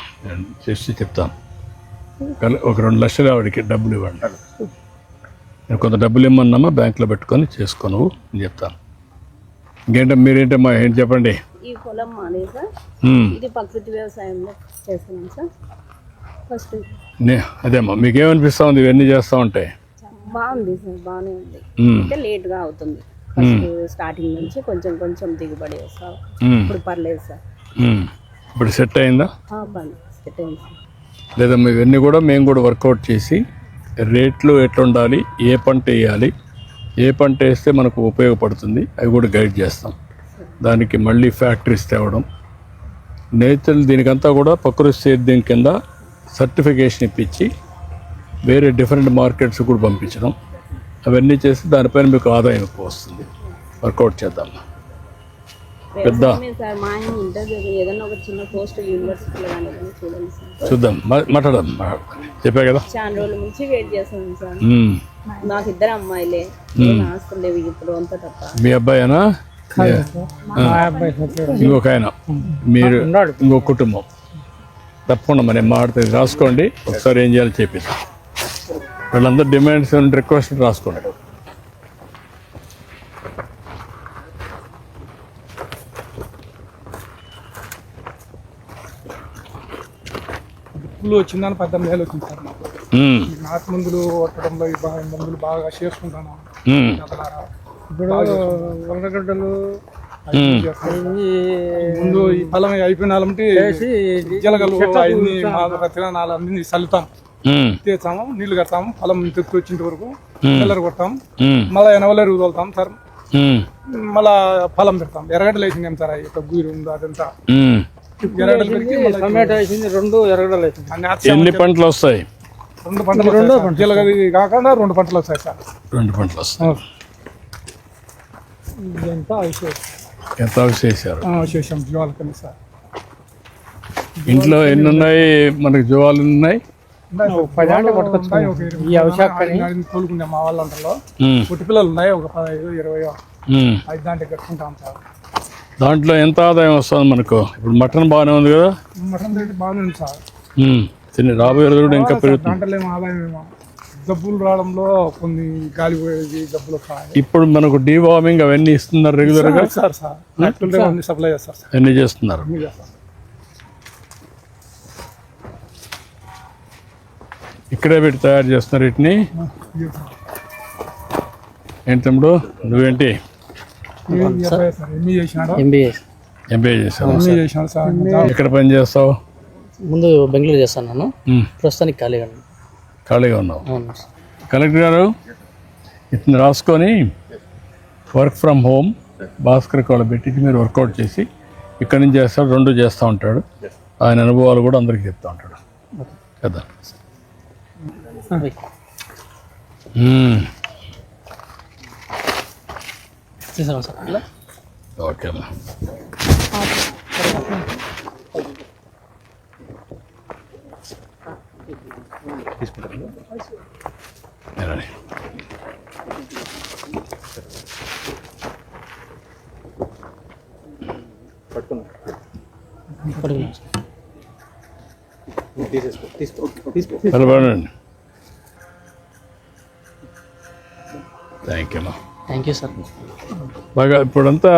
చేసి చెప్తాను. ఒక 2 లక్షలు ఆవిడకి డబ్బులు ఇవ్వండి. నేను కొంత డబ్బులు ఇమ్మన్నామా, బ్యాంకులో పెట్టుకొని చేసుకో నువ్వు అని చెప్తాను. ఇంకేంటో మీరేంటమ్మా, ఏంటి చెప్పండి. ఈ పొలం మాది సార్, ఇది ప్రకృతి వ్యవసాయంలో చేస్తున్నాం సార్. ఫస్ట్ అదేమ్మా, మీకేమనిపిస్తా ఉంది ఇవన్నీ చేస్తా ఉంటే? బాగుంది సార్, బాగానే ఉంది. అంటే లేట్గా అవుతుంది. ఫస్ట్ స్టార్టింగ్ నుంచి కొంచెం కొంచెం దిగుబడి వస్తాం. ఇప్పుడు పర్లేదు సార్. ఇప్పుడు సెట్ అయిందా? సెట్ అయింది సార్. లేదమ్మా, ఇవన్నీ కూడా మేము కూడా వర్కౌట్ చేసి రేట్లు ఎట్లా ఉండాలి, ఏ పంట వేయాలి, ఏ పంట వేస్తే మనకు ఉపయోగపడుతుంది, అవి కూడా గైడ్ చేస్తాం. దానికి మళ్ళీ ఫ్యాక్టరీస్ తేవడం, నేచర్ దీనికంతా కూడా ప్రకృతి సేద్యం కింద సర్టిఫికేషన్ ఇప్పించి వేరే డిఫరెంట్ మార్కెట్స్ కూడా పంపించడం, అవన్నీ చేసి దానిపైన మీకు ఆదాయం ఎక్కువ వస్తుంది. వర్కౌట్ చేద్దాం. పెద్ద ఏదైనా ఒక చిన్న పోస్ట్ యూనివర్సిటీలో చూడండి సార్. చూద్దాం, మాట్లాడదాం. చెప్పా కదా, చాలా రోజుల నుంచి వెయిట్ చేస్తున్నాం సార్. నాకు 2 అమ్మాయిలే, ఆస్తులేవు ఇప్పుడు అంతా తప్ప. మీ అబ్బాయినా? ఇంకొక ఆయన, మీరు ఇంకొక కుటుంబం. తప్పకుండా మరి మాట్లాడుతుంది, రాసుకోండి. ఒకసారి ఏం చేయాలో చెప్పేసి వీళ్ళందరూ డిమాండ్స్ అండ్ రిక్వెస్ట్ రాసుకోండి. డ్రిప్పులు వచ్చిందని 18,000 వచ్చింది సార్ మాకు. నాటు మందులు కొట్టడంలో ఈ మందులు బాగా చేసుకుంటాను. ఇప్పుడు ఉల్లగడ్డలు ముందు ఈ పొలం అయిపోయినాలంటే జలగలు అన్ని తిరణాలు అన్ని చల్లుతాం, తీస్తాము, నీళ్లు కడతాము, పొలం తెచ్చి వచ్చిన వరకు పిల్లలు కొడతాం, మళ్ళీ ఎనవలేరు తోలుతాం సార్. మళ్ళా పొలం పెడతాం. ఎర్రగడ్డలు వేసింది సార్, గురి ఉంది అదంతా. ఎర్రగడ్డలు పెట్టి టమాటో వేసింది, 2 ఎర్రగడ్డలు వేసింది. ఎన్ని పంటలు వస్తాయి? 2 పంటలు. జీలగది కాకుండా 2 పంటలు వస్తాయి సార్. 2 పంటలు వస్తాయి. ఎంత చేశారు? చేసాం జీవాలు కన్నా సార్. ఇంట్లో ఎన్ని ఉన్నాయి మనకి? జీవాలు ఉన్నాయి 10 పట్టుకొచ్చుకున్నాయి. ఈ అవకాశం తోలుకునే మా వాళ్ళ అంటలో పుట్టి పిల్లలు ఉన్నాయి, ఒక 15-20 5 దాంట్లో కట్టుకుంటాం సార్. దాంట్లో ఎంత ఆదాయం వస్తుంది మనకు? ఇప్పుడు మటన్ బాగానే ఉంది కదా? మటన్ రేటు బాగానే ఉంది సార్. రాబోయే రోజులు కూడా ఇంకా పెరుగుతుంది. దాంట్లో ఏమో ఆదాయం ఏమో జబ్బులు రావడంలో కొన్ని గాలి పోయేది, జబ్బులు వస్తాయి. ఇప్పుడు మనకు డీవార్మింగ్ అవన్నీ ఇస్తున్నారు రెగ్యులర్ గా సార్. సప్లై చేస్తారు సార్, అన్ని చేస్తున్నారు. ఇక్కడే పెట్టి తయారు చేస్తున్నారు వీటిని. ఏంటి తమ్ముడు, నువ్వేంటి? ఎంబీఏ చేసావు. ఎక్కడ పని చేస్తావు? ముందు బెంగళూరు చేస్తాను, ప్రస్తుతానికి ఖాళీగా ఉన్నావు. కలెక్టర్ గారు ఇతను రాసుకొని work from home Bhaskar call పెట్టి మీరు వర్కౌట్ చేసి ఇక్కడి నుంచి చేస్తాడు, 2 చేస్తూ ఉంటాడు. ఆయన అనుభవాలు కూడా అందరికీ చెప్తూ ఉంటాడు కదా. ఓకే అమ్మా. తీసుకుంటారు. నిలబడండి. థ్యాంక్ యూ అమ్మా. Thank you sir. బాగా ఇప్పుడంతా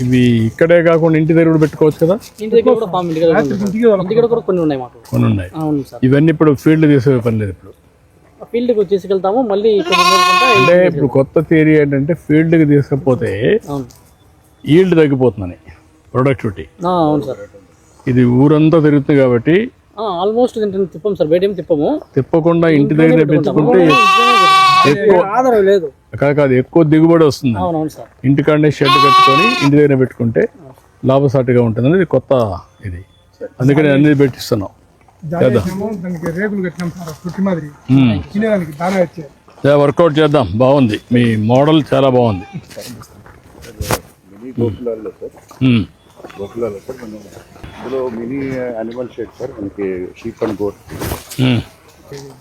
ఇవి ఇక్కడే కాకుండా ఇంటి దగ్గర కూడా పెట్టుకోవచ్చు కదా? ఇంటి దగ్గర కూడా ఫామ్ ఇంటికి కూడా కొన్ని ఉన్నాయి మాకు. కొన్ని ఉన్నాయి. అవును సార్. ఇవన్నీ ఇప్పుడు ఫీల్డ్ తీసుకునే పని లేదు. ఇప్పుడు ఫీల్డ్కి వచ్చేసి వెళ్తాము మళ్ళీ అంటే ఇప్పుడు కొత్త థియరీ ఏంటంటే ఫీల్డ్కి తీసుకపోతే ఈల్డ్ తగ్గిపోతుందని, ప్రొడక్టివిటీ. అవును సార్. ఇది ఊరంతా తిరుగుతుంది కాబట్టి ఆల్మోస్ట్ తిప్పం సార్, బయట ఏం తిప్పము. తిప్పకుండా ఇంటి దగ్గర పెంచుకుంటే ఎక్కువ ఆధారం లేదు కాదు, ఎక్కువ దిగుబడి వస్తుంది. అవునవును సార్. ఇంటికాడనే షెడ్ కట్టుకొని ఇంటి దగ్గర పెట్టుకుంటే లాభసాటిగా ఉంటుంది అనేది కొత్త ఇది. అందుకని అన్ని పెట్టిస్తున్నాం. దానికి రేకులు కట్టినాం సార్, పుట్టి మాదిరి తినేదానికి దానా వచ్చే వర్కౌట్ చేద్దాం. బాగుంది, మీ మోడల్ చాలా బాగుంది. గోకులాల్లో సార్ మనం ఇందులో మినీ యానిమల్ షెడ్ సార్, మనకి షీప్ అండ్ గోట్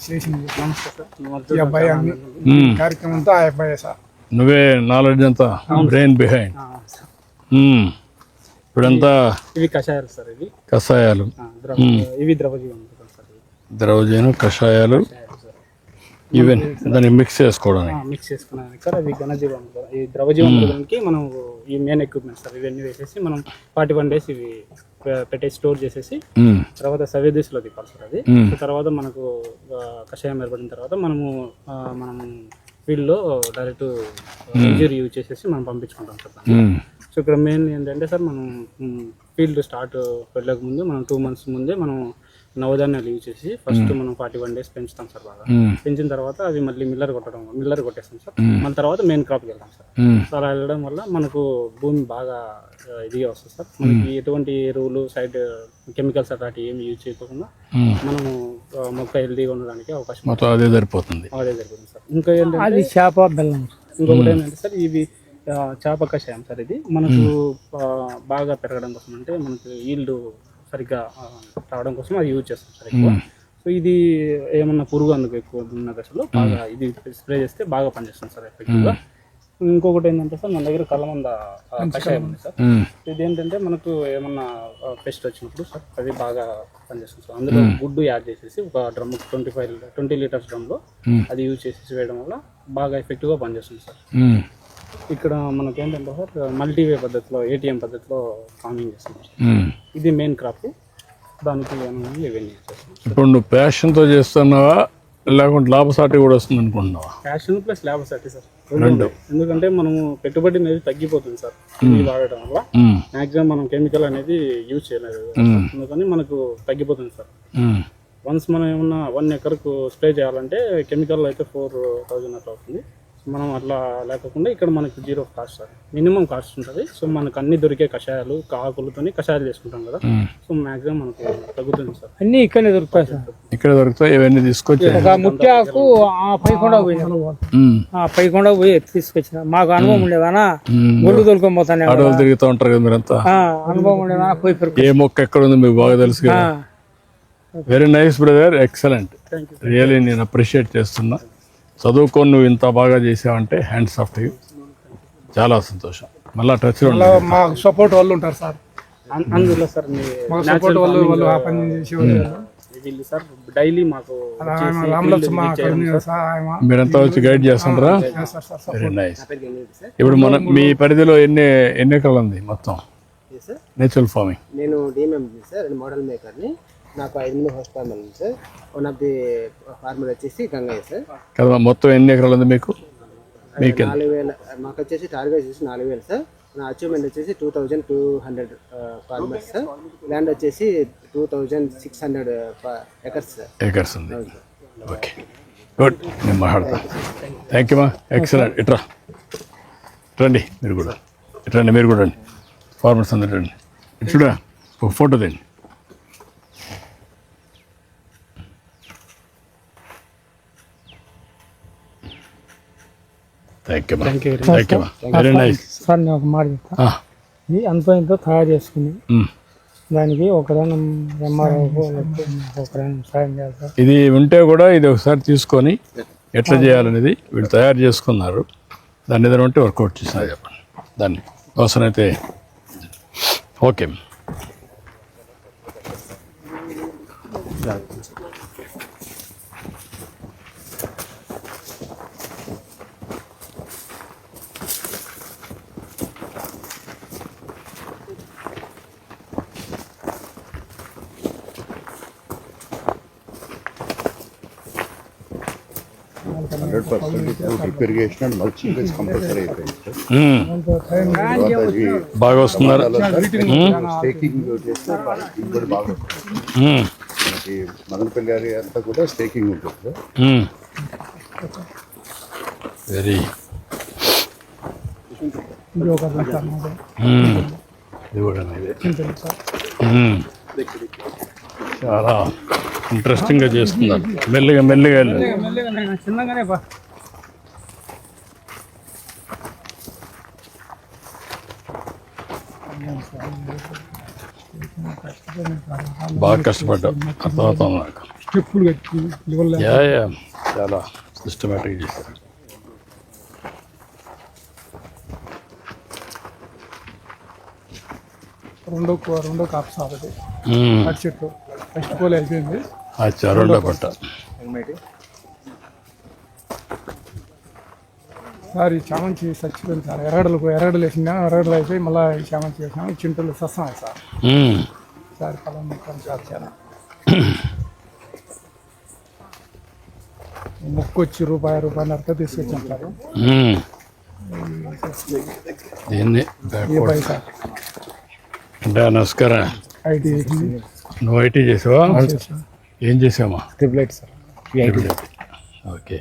చేసింది. ఈ అబ్బాయి అన్ని కార్యక్రమంతో ఆ అబ్బాయి సార్. నువ్వే నాలెడ్జ్ అంతా, బ్రెయిన్ బిహైండ్. ఇప్పుడంతా ఇవి కషాయాలు సార్, ఇవి కషాయాలు, ఇవి ద్రవజీవం సార్. ద్రవజీవం కషాయాలు ఈవెన్ దాన్ని మిక్స్ చేసుకోవడానికి మిక్స్ చేసుకున్నాను సార్. అవి ఘనజీవం, ఈ ద్రవజీవానికి మనం ఈ మెయిన్ ఎక్విప్మెంట్ సార్. ఇవన్నీ వేసేసి మనం 41 days ఇవి పెట్టేసి స్టోర్ చేసేసి తర్వాత సవేదీస్లో తిప్పాలి సార్. అది తర్వాత మనకు కషాయం ఏర్పడిన తర్వాత మనం ఫీల్డ్లో డైరెక్ట్ ఇంజరీ యూజ్ చేసేసి మనం పంపించుకుంటాం సార్. సో ఇక్కడ మెయిన్ ఏంటంటే సార్, మనం ఫీల్డ్ స్టార్ట్ వెళ్ళక ముందు మనం 2 months ముందే మనం నవధాన్యాలు యూజ్ చేసి ఫస్ట్ మనం 41 days పెంచుతాం సార్. బాగా పెంచిన తర్వాత అవి మళ్ళీ మిల్లర్ కొట్టేస్తాం సార్. మళ్ళీ తర్వాత మెయిన్ క్రాప్కి వెళ్తాం సార్. సో అలా వెళ్ళడం వల్ల మనకు భూమి బాగా ఇదిగా వస్తుంది సార్. మనకి ఎటువంటి ఎరువులు సైడ్ కెమికల్స్ అట్లాంటివి ఏమి యూజ్ చేయకుండా మనము మొక్క హెల్దీగా ఉండడానికి అవకాశం అదే సరిపోతుంది సార్. ఇంకా ఏంటంటే చేప బెల్లం. ఇంకొకటి ఏంటంటే సార్, ఇవి చేప కషాయం సార్. ఇది మనకు బాగా పెరగడం కోసం, అంటే మనకు ఈల్డ్ సరిగ్గా రావడం కోసం అది యూజ్ చేస్తాం సార్ ఎక్కువ. సో ఇది ఏమన్నా పురుగు అందుకు ఎక్కువ ఉన్న దశలో బాగా ఇది స్ప్రే చేస్తే బాగా పనిచేస్తుంది సార్ ఎఫెక్టివ్గా. ఇంకొకటి ఏంటంటే సార్, మన దగ్గర కలమంద కషాయం ఉంది సార్. ఇది ఏంటంటే మనకు ఏమన్నా పెస్ట్ వచ్చినప్పుడు సార్ అది బాగా పనిచేస్తుంది సార్. అందులో గుడ్డు యాడ్ చేసేసి ఒక డ్రమ్ 20 liters డ్రమ్లో అది యూజ్ చేసేసి వేయడం వల్ల బాగా ఎఫెక్టివ్గా పనిచేస్తుంది సార్. ఇక్కడ మనకి ఏంటంటే సార్, మల్టీవే పద్ధతిలో, ATM పద్ధతిలో ఫార్మింగ్ చేస్తున్నాం. ఇది మెయిన్ క్రాప్, దానికి ఇవన్నీ చేస్తున్నాం. ఇప్పుడు నువ్వు ప్యాషన్తో చేస్తున్నావా లేకుంటే లాభసాటి కూడా వస్తుంది అనుకుంటున్నావా? ప్యాషన్ ప్లస్ లాభసాటి సార్, రెండు. ఎందుకంటే మనము పెట్టుబడి అనేది తగ్గిపోతుంది సార్ ఇది వాడటం వల్ల. మాక్సిమం మనం కెమికల్ అనేది యూజ్ చేయలేదు, అందుకని మనకు తగ్గిపోతుంది సార్. వన్స్ మనం ఏమన్నా 1 acreకు స్ప్రే చేయాలంటే కెమికల్ అయితే 4,000 అట్లా అవుతుంది. మనం అట్లా లేకుండా ఇక్కడ మనకి 0 కాస్ట్ సార్, మినిమం కాస్ట్ ఉంటుంది. సో మనకు అన్ని దొరికే కషాయాలు, ఆకులతో కషాయాలు చేసుకుంటాం కదా. సో మాక్సిమం మనకు తగ్గుతుంది సార్. అన్ని ఇక్కడనే దొరుకుతాయి సార్. ఇక్కడ దొరుకుతాయి, ఇవన్నీ తీసుకొచ్చి ముఖ్య ఆకు పైకొండ పోయి తీసుకొచ్చిన మాకు అనుభవం ఉండేదానా, గొడ్డు తోలుకొని పోతానే అడవులు తిరుగుతూ ఉంటారు కదా మీరంతా. అనుభవం ఉండేదానా పోయి ఏ మొక్క ఎక్కడ ఉంది మీకు బాగా తెలుసు కదా. Very nice brother, excellent. Really నేను అప్రిషియేట్ చేస్తున్నా. చదువుకొని నువ్వు ఇంత బాగా చేసావంటే హ్యాండ్స్ ఆఫ్ యూ. చాలా సంతోషం. మళ్ళీ టచ్లో మాకు సపోర్ట్ వాళ్ళు ఉంటారు సార్. అందులో సార్ మాకు సపోర్ట్ వాళ్ళు ఆ పని చేసేవాళ్ళు సార్. డైలీ మాకు మీరంతా వచ్చి గైడ్ చేస్తుంటారా? Very nice. ఇప్పుడు మీ పరిధిలో ఎన్ని ఎకరాలు ఉంది మొత్తం నేచురల్ ఫార్మింగ్? నేను డిఎంఎంజీ సార్, మోడల్ మేకర్ని. నాకు 5 హోస్ట్ ఫార్మర్ ఉంది sir. One of the farmer వచ్చేసి గంగయ్య సార్. కదా, మొత్తం ఎన్ని ఎకరాలు ఉంది మీకు? 4,000. మాకు వచ్చేసి టార్గెట్ వచ్చేసి 4,000 సార్. నా అచీవ్మెంట్ వచ్చేసి 2,200 ఫార్మర్స్ సార్. ల్యాండ్ వచ్చేసి 2,600 acres సార్. ఏకర్స్ ఉంది. Okay, good. నేను మాట్లాడతా. థ్యాంక్ యూ మా, ఎక్సలెంట్. ఇట్రా రండి, మీరు కూడా ఇట్రండి, మీరు కూడా రండి. ఫార్మర్స్ అందరు రండి. చూడ ఒక ఫోటో తెండి. Very nice sir. నేను ఒక మాట చెప్తా. ఇది అంతో తయారు చేసుకుని దానికి ఒకరైనా ఎంఆర్ఓ ఒకరైనా సాయం చేస్తారు. ఇది ఉంటే కూడా ఇది ఒకసారి తీసుకొని ఎట్లా చేయాలనేది వీళ్ళు తయారు చేసుకున్నారు. దాన్ని ఏదైనా ఉంటే వర్కౌట్ చేసినా చెప్పండి. దాన్ని అవసరమైతే okay. Drip irrigation and mulching compulsory అయిపోయింది సార్. బాగా వస్తున్నారు. స్టేకింగ్ చేస్తే దిగుబడి బాగా మనకి మదనపల్లి ఏరియా అంతా కూడా స్టేకింగ్ ఉంటుంది సార్. వెరీ చాలా ఇంట్రెస్టింగ్గా చేస్తున్నారు. మెల్లిగా మెల్లిగా చిన్నగానే బాగా కష్టపడ్డావు, అర్థమవుతాం నాకు. స్టెప్పులు కట్టి యా చాలా సిస్టమేటిక్ చేశారు. రెండో కాపు సార్ అది అటు చెట్టు ఫస్ట్ పోలే అయిపోయింది. రెండో పట్ట సార్ ఈ చామంతి చచ్చిపోయింది సార్. ఎర్రగడలు వేసినా ఎర్రగడలు అయిపోయి మళ్ళీ ఈ చామంతి వేసినాం. ఈ చింతలు సస్తున్నాయి సార్. సార్ పొలం మొత్తం సార్ చాలా మొక్కు వచ్చి రూపాయన్నరతో తీసుకొచ్చాం సార్. సార్ అంటే నమస్కారం. ఐటీ నువ్వు ఐటీ చేసావా? ఏం చేసావా? Triple sir. ఓకే,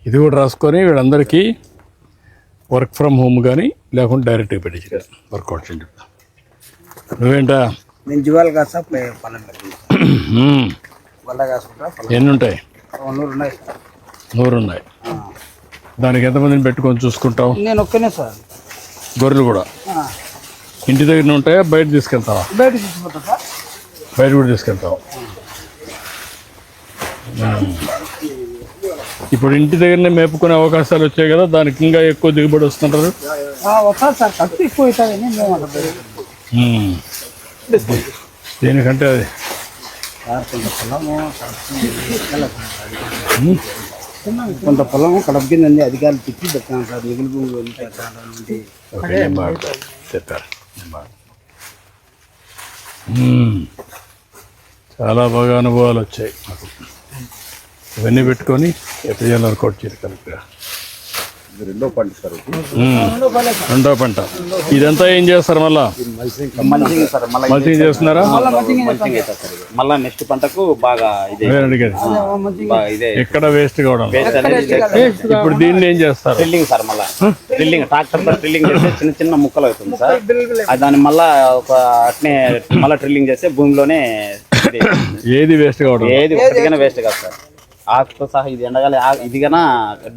ఇది కూడా రాసుకొని వీళ్ళందరికీ వర్క్ ఫ్రమ్ హోమ్ కానీ లేకుంటే డైరెక్ట్గా పెట్టించారు వర్కౌట్ చేయండి. నువ్వేంటా? నేను జివాల్ కాదు సార్, పొలం ఎన్ని ఉంటాయి? 100 ఉన్నాయి. దానికి ఎంతమందిని పెట్టుకొని చూసుకుంటావు? నేను ఒక్కనే సార్. గొర్రెలు కూడా ఇంటి దగ్గర ఉంటాయా, బయట తీసుకెళ్తావా? బయట తీసుకుంటా సార్. బయట కూడా తీసుకెళ్తావు. ఇప్పుడు ఇంటి దగ్గరనే మేపుకునే అవకాశాలు వచ్చాయి కదా, దానికి ఇంకా ఎక్కువ దిగుబడి వస్తుంటారు. వస్తారు సార్, ఖర్చు ఎక్కువ అవుతుంది. దేనికంటే అది కొంత పొలం కడప కింద అధికారులు తిప్పి పెట్టాను సార్. మిగిలి భూమి చెప్పారు. చాలా బాగా అనుభవాలు వచ్చాయి నాకు. ఇవన్నీ పెట్టుకొని ఎట్లా చేయాలి వర్కౌట్ చేయాలి కరెక్ట్గా. రెండో పంట సార్. రెండో పంట. ఇదంతా ఏం చేస్తారు మళ్ళా? మల్చింగ్ చేస్తున్నారా? మళ్ళా నెక్స్ట్ పంటకు బాగా ఎక్కడ వేస్ట్ కావడం. ఇప్పుడు దీన్ని ఏం చేస్తారు? Drilling sir. మళ్ళీ డ్రిల్లింగ్ ట్రాక్టర్ తో డ్రిల్లింగ్ చేస్తే చిన్న చిన్న ముక్కలు అవుతుంది సార్. దాన్ని మళ్ళా ఒక అట్నే మళ్ళీ డ్రిల్లింగ్ చేస్తే భూమిలోనే ఏది వేస్ట్ కావడం, ఏది ఒకటిగానే వేస్ట్ కాదు సార్. ఆకుతో సహా ఇది ఎండగాలి, ఇది కన్నా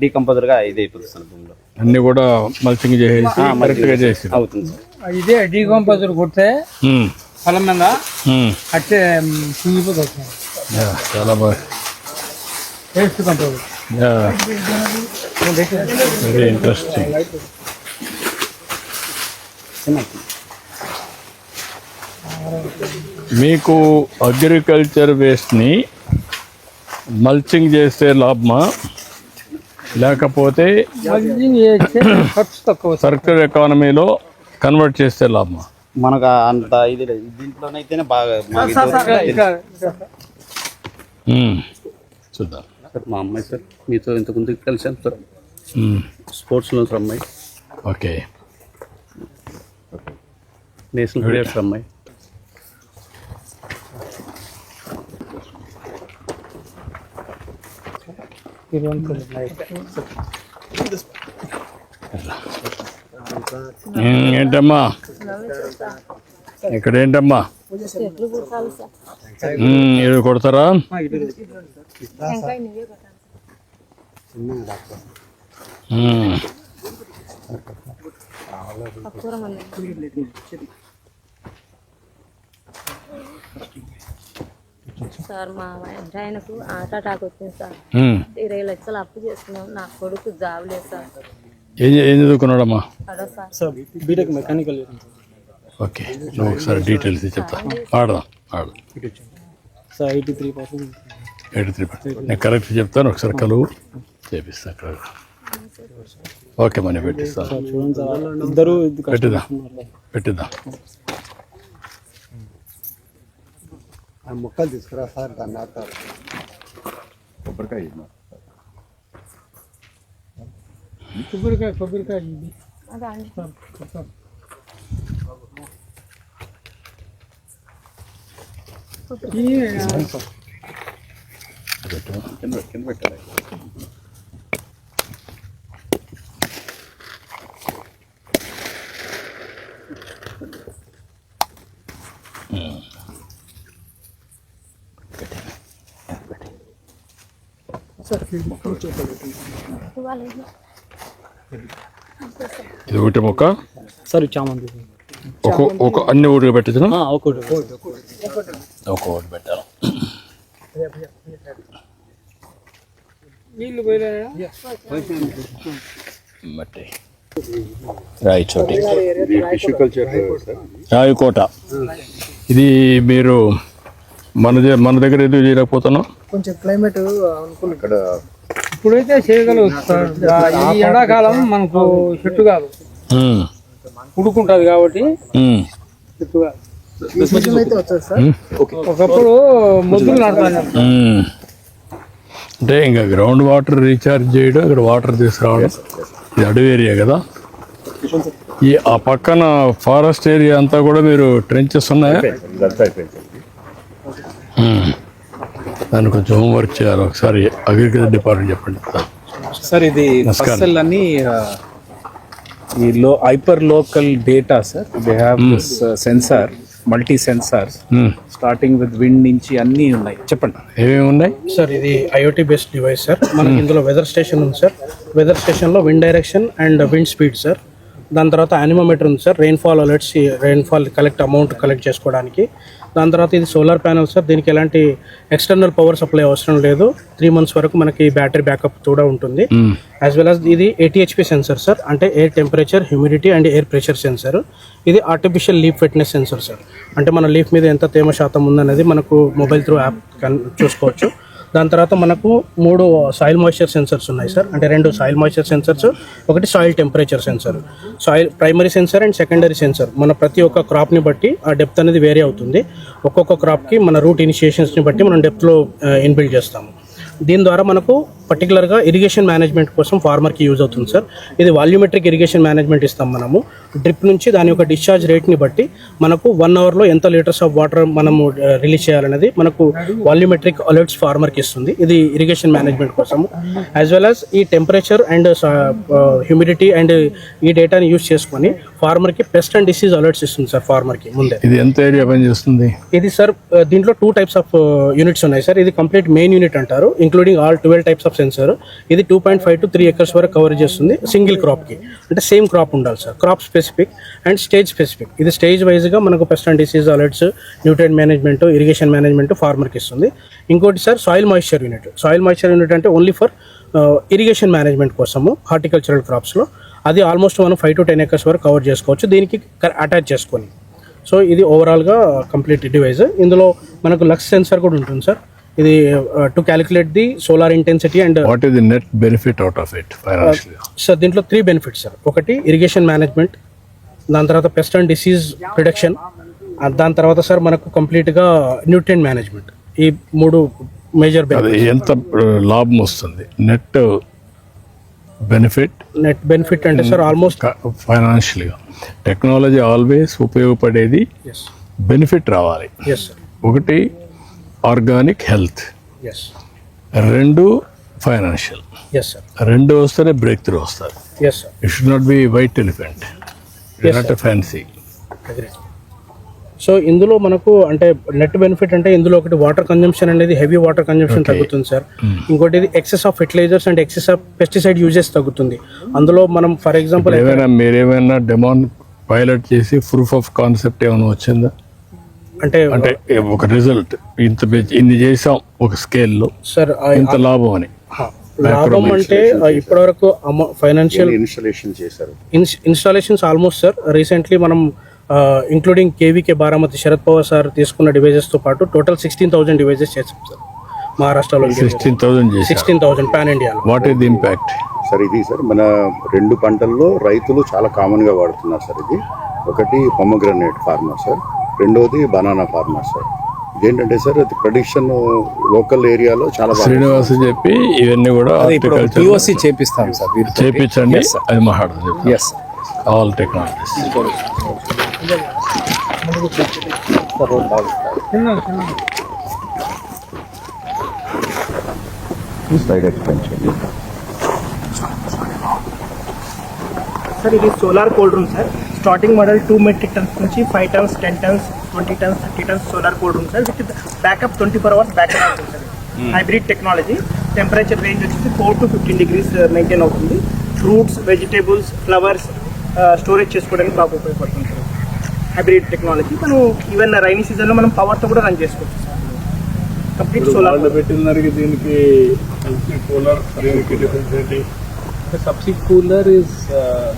డీకంపోజర్ గా ఇది అయిపోతుంది సార్ భూమిలో. అన్ని కూడా మల్చింగ్ చేసి కరెక్ట్ గా చేసి అవుతుంది సార్. ఇదే డీకంపోజర్ కొడితే పొలం మీద అట్టే కుంగిపోతుంది. చాలా బాగా వేస్ట్ కంట్రోల్. Very interesting. మీకు అగ్రికల్చర్ వేస్ట్ని మల్చింగ్ చేస్తే లాభమా, లేకపోతే సర్క్యులర్ ఎకానమీలో కన్వర్ట్ చేస్తే లాభమా? మనకు అంత ఇది లేదు. దీంట్లోనైతేనే బాగా చూద్దాం. మా అమ్మాయి సార్ మీతో ఇంతకుముందు కలిసాను సార్, స్పోర్ట్స్లో సార్ అమ్మాయి. ఓకే, నేషనల్ ప్లేయర్ సార్ అమ్మాయి. ఏంటమ్మా ఇక్కడ ఏంటమ్మా ఇది కొడతారా? సార్ మా ఆయనకు హార్ట్ అటాక్ వచ్చింది సార్. 20 లక్షలు అప్పు చేసుకున్నాం. నా కొడుకు జాబ్ లేదు సార్. ఏం చదువుకున్నాడమ్మా? Sir BTech mechanical. ఓకే, నువ్వు ఒకసారి డీటెయిల్స్ చెప్తా. ఆడదాం. సార్ 83%. 83%. నేను కరెక్ట్ చెప్తాను, ఒకసారి కలువు చేపిస్తా అక్కడ. ఓకే మనీ పెట్టిస్తాను. చూడండి సార్, ఇద్దరు పెట్టిద్దాం. ఆ మొక్కలు తీసుకురా సార్, దాన్ని నాటారు. కొబ్బరికాయ ఇది కింద పెట్టాలి. ఇది ఒకటి మొక్క సార్, చామంతి ఒక అన్ని ఊరికి పెట్టించిన ఒకటి పెట్టాలి. నీళ్ళు పోయినా మట్టి రాయి చోటి టిష్యూ కల్చర్ రాయకోట. ఇది మీరు మన దగ్గర ఎందుకు చేయలేకపోతున్నాం? కొంచెం క్లైమేట్ అనుకూలం. ఇక్కడ ఇప్పుడైతే చేయగలవచ్చు సార్. ఈ ఎండాకాలం మనకు చెట్టు కాదు, ఉడుకుంటుంది కాబట్టి చెట్టు కాదు. అయితే వచ్చారు సార్. ఒకప్పుడు మొద్దులు నాటుతాను. అంటే ఇంకా గ్రౌండ్ వాటర్ రీఛార్జ్ చేయడం, ఇక్కడ వాటర్ తీసుకురావడం. ఇది అడవి ఏరియా కదా. ఆ పక్కన ఫారెస్ట్ ఏరియా అంతా కూడా మీరు ట్రెంచెస్ ఉన్నాయా? దాన్ని కొంచెం హోంవర్క్ చేయాలి. ఒకసారి అగ్రికల్చర్ డిపార్ట్మెంట్ చెప్పండి సార్. ఇది ఫసల్ అని ఈ hyper local data sir. They have this sensor, multi sensors starting with wind నుంచి అన్నీ ఉన్నాయి. చెప్పండి ఏమేమి ఉన్నాయి సార్. ఇది ఐఓటీ బేస్డ్ డివైస్ సార్. మనకి ఇందులో వెదర్ స్టేషన్ ఉంది సార్. వెదర్ స్టేషన్లో wind direction and wind speed sir. దాని తర్వాత యానిమోమీటర్ ఉంది sir, rainfall alerts, rainfall amount collect చేసుకోవడానికి. దాని తర్వాత ఇది సోలార్ ప్యానల్ సార్. దీనికి ఎలాంటి ఎక్స్టర్నల్ పవర్ సప్లై అవసరం లేదు. 3 months వరకు మనకి బ్యాటరీ బ్యాకప్ కూడా ఉంటుంది. యాజ్ వెల్ యాజ్ ఇది ATHP సెన్సర్ సార్, అంటే air temperature, humidity and air pressure sensor. ఇది artificial leaf wetness sensor sir. అంటే మన లీఫ్ మీద ఎంత తేమ శాతం ఉందనేది మనకు మొబైల్ త్రూ యాప్ చూసుకోవచ్చు. దాని తర్వాత మనకు 3 సాయిల్ మాయిశ్చర్ సెన్సర్స్ ఉన్నాయి సార్. అంటే 2 సాయిల్ మాయిశ్చర్ సెన్సర్స్, ఒకటి soil temperature sensor. Soil primary sensor and secondary sensor. మన ప్రతి ఒక్క క్రాప్ని బట్టి ఆ డెప్త్ అనేది వేరే అవుతుంది. ఒక్కొక్క క్రాప్కి మన రూట్ ఇనిషియేషన్స్ని బట్టి మనం డెప్త్లో ఇన్బిల్డ్ చేస్తాము. దీని ద్వారా మనకు పర్టికులర్గా ఇరిగేషన్ మేనేజ్మెంట్ కోసం ఫార్మర్కి యూజ్ అవుతుంది సార్. ఇది వాల్యూమెట్రిక్ ఇరిగేషన్ మేనేజ్మెంట్ ఇస్తాం మనము. డ్రిప్ నుంచి దాని యొక్క డిశ్చార్జ్ రేట్ని బట్టి మనకు 1 hourలో ఎంత లీటర్స్ ఆఫ్ వాటర్ మనము రిలీజ్ చేయాలనేది మనకు వాల్యూమెట్రిక్ అలర్ట్స్ ఫార్మర్కి ఇస్తుంది. ఇది ఇరిగేషన్ మేనేజ్మెంట్ కోసము. యాజ్ వెల్ యాజ్ ఈ టెంపరేచర్ అండ్ హ్యూమిడిటీ అండ్ ఈ డేటాని యూజ్ చేసుకొని ఫార్మర్కి పెస్ట్ అండ్ డిసీజ్ అలర్ట్స్ ఇస్తుంది సార్ ఫార్మర్కి ముందే. ఇది ఎంత ఏరియా పనిచేస్తుంది? ఇది సార్ దీంట్లో 2 types ఆఫ్ యూనిట్స్ ఉన్నాయి సార్. ఇది కంప్లీట్ మెయిన్ యూనిట్ అంటారు, including all 12 types of sensor. ఇది 2.5 to 3 acres వరకు కవర్ చేస్తుంది సింగిల్ క్రాప్కి. అంటే సేమ్ క్రాప్ ఉండాలి sir. Crop specific and stage specific. ఇది స్టేజ్ వైజ్గా మనకు pest and disease alerts, nutrient management, irrigation management ఫార్మర్కి ఇస్తుంది. ఇంకోటి sir soil moisture unit. Soil moisture unit అంటే ఓన్లీ ఫర్ ఇరిగేషన్ మేనేజ్మెంట్ కోసము హార్టికల్చరల్ క్రాప్స్లో. అది ఆల్మోస్ట్ మనం 5 to 10 acres వరకు కవర్ చేసుకోవచ్చు దీనికి అటాచ్ చేసుకొని. సో ఇది ఓవరాల్గా కంప్లీట్ డివైస్. ఇందులో మనకు లక్స్ సెన్సర్ కూడా ఉంటుంది సార్. ఇది to calculate the solar intensity and what is the net benefit out of it financially? Sir దీంట్లో 3 benefits సార్. ఒకటి ఇరిగేషన్ మేనేజ్మెంట్, దాని తర్వాత పెస్ట్ అండ్ డిసీజ్ ప్రిడక్షన్, దాని తర్వాత సార్ మనకు కంప్లీట్గా న్యూట్రియంట్ మేనేజ్మెంట్. ఈ 3 మేజర్ బెనిఫిట్స్. ఎంత లాభం వస్తుంది నెట్ బెనిఫిట్? నెట్ బెనిఫిట్ అంటే సార్ ఆల్మోస్ట్ ఫైనాన్షియల్గా టెక్నాలజీ ఆల్వేస్ ఉపయోగపడేది బెనిఫిట్ రావాలి. Yes sir. ఒకటి ఆర్గానిక్ హెల్త్, ఎస్. 2 ఫైనాన్షియల్. Yes sir. 2 వస్తేనే బ్రేక్ త్రూ వస్తారు. Yes sir. It should not be white elephant, not fancy. So ఇందులో మనకు అంటే నెట్ బెనిఫిట్ అంటే ఇందులో ఒకటి వాటర్ కన్జంప్షన్ అనేది హెవీ వాటర్ కన్జంప్షన్ తగ్గుతుంది సార్. ఇంకోటి ఇది excess of fertilisers and excess of pesticide uses తగ్గుతుంది. అందులో మనం ఫర్ ఎగ్జాంపుల్ మీరేమైనా డెమాన్ పైలట్ చేసి ప్రూఫ్ ఆఫ్ కాన్సెప్ట్ ఏమైనా వచ్చిందా? అంటే ఒక రిజల్ట్ ఇన్ని చేసాం ఒక స్కేల్లో సార్, ఇంత లాభం అని. లాభం అంటే ఇప్పటివరకు ఫైనాన్షియల్ ఇన్స్టాలేషన్ చేశారు. ఇన్స్టాలేషన్స్ ఆల్మోస్ట్ సార్ రీసెంట్లీ మనం including KVK Baramati Sharad Pawar sir తీసుకున్న డివైజెస్తో పాటు టోటల్ 16,000 డివైజెస్ చేసాం సార్ మహారాష్ట్రలో. 16,000 పాన్ ఇండియాలో. What is the impact sir? ఇది సార్ మన 2 పంటల్లో రైతులు చాలా కామన్గా వాడుతున్నారు సార్. ఇది ఒకటి పొమగ్రనేట్ ఫార్మర్ సార్, రెండోది బనానా ఫార్మర్ సార్. ఇదేంటంటే సార్ అది ప్రొడక్షన్ లోకల్ ఏరియాలో చాలా శ్రీనివాస్ చెప్పి ఇవన్నీ కూడా POC చేపిస్తాం సార్, చేపించండి. అది మాట్లాడుతుంది. Yes all technologies. సార్ ఇది solar cold room sir. Starting model 2 metric tons నుంచి 5 tons, 10 tons, 20 tons, 30 tons solar cold room sir. With backup 24 hours backup అవుతుంది sir. Hybrid technology. Temperature range వచ్చేసి 4 to 15 degrees maintain అవుతుంది. Fruits, vegetables, flowers storage చేసుకోవడానికి బాగా ఉపయోగపడుతుంది sir. Hybrid technology. మనం even rainy సీజన్లో మనం పవర్తో కూడా రన్ చేసుకోవచ్చు సార్. కంప్లీట్ సోలార్ పెట్టిన దీనికి కూలర్ ఏంటి? The subsea cooler is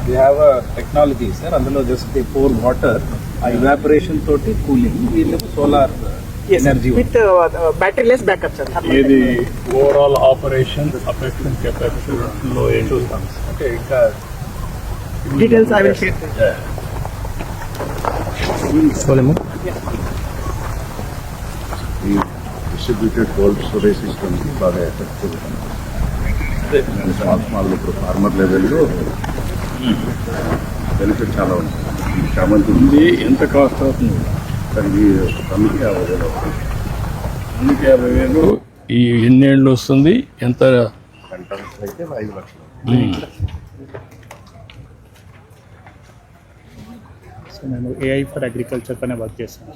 they have a technology sir, అందులో just they pour water, evaporation తోటి కూలింగ్, వీళ్ళకి solar energy with battery less backup sir. ఇది ఓవరాల్ ఆపరేషన్ అఫెక్షన్ కెపాసిటీలో ఏం చూస్తాం. అంటే ఇంకా డీటెయిల్స్ ఐ విల్ షేర్ ఈ డిస్ట్రిబ్యూటెడ్ కోల్డ్ స్టోరేజ్ సిస్టమ్కి బాగా ఎఫెక్టివ్ ఉంటుంది. స్మాల్ ఇప్పుడు ఫార్మర్ లెవెల్లో బెనిఫిట్ చాలా ఉంటుంది. చామంతి ఇది ఎంత కాస్ట్ అవుతుంది? ఇది టన్నుకి 50,000 అవుతుంది. టన్నుకి 50,000. ఈ ఎన్నేళ్ళు వస్తుంది? ఎంత? 10 టన్స్ అయితే 5 లక్షలు. సో నేను AI ఫర్ అగ్రికల్చర్ పైన వర్క్ చేస్తాను.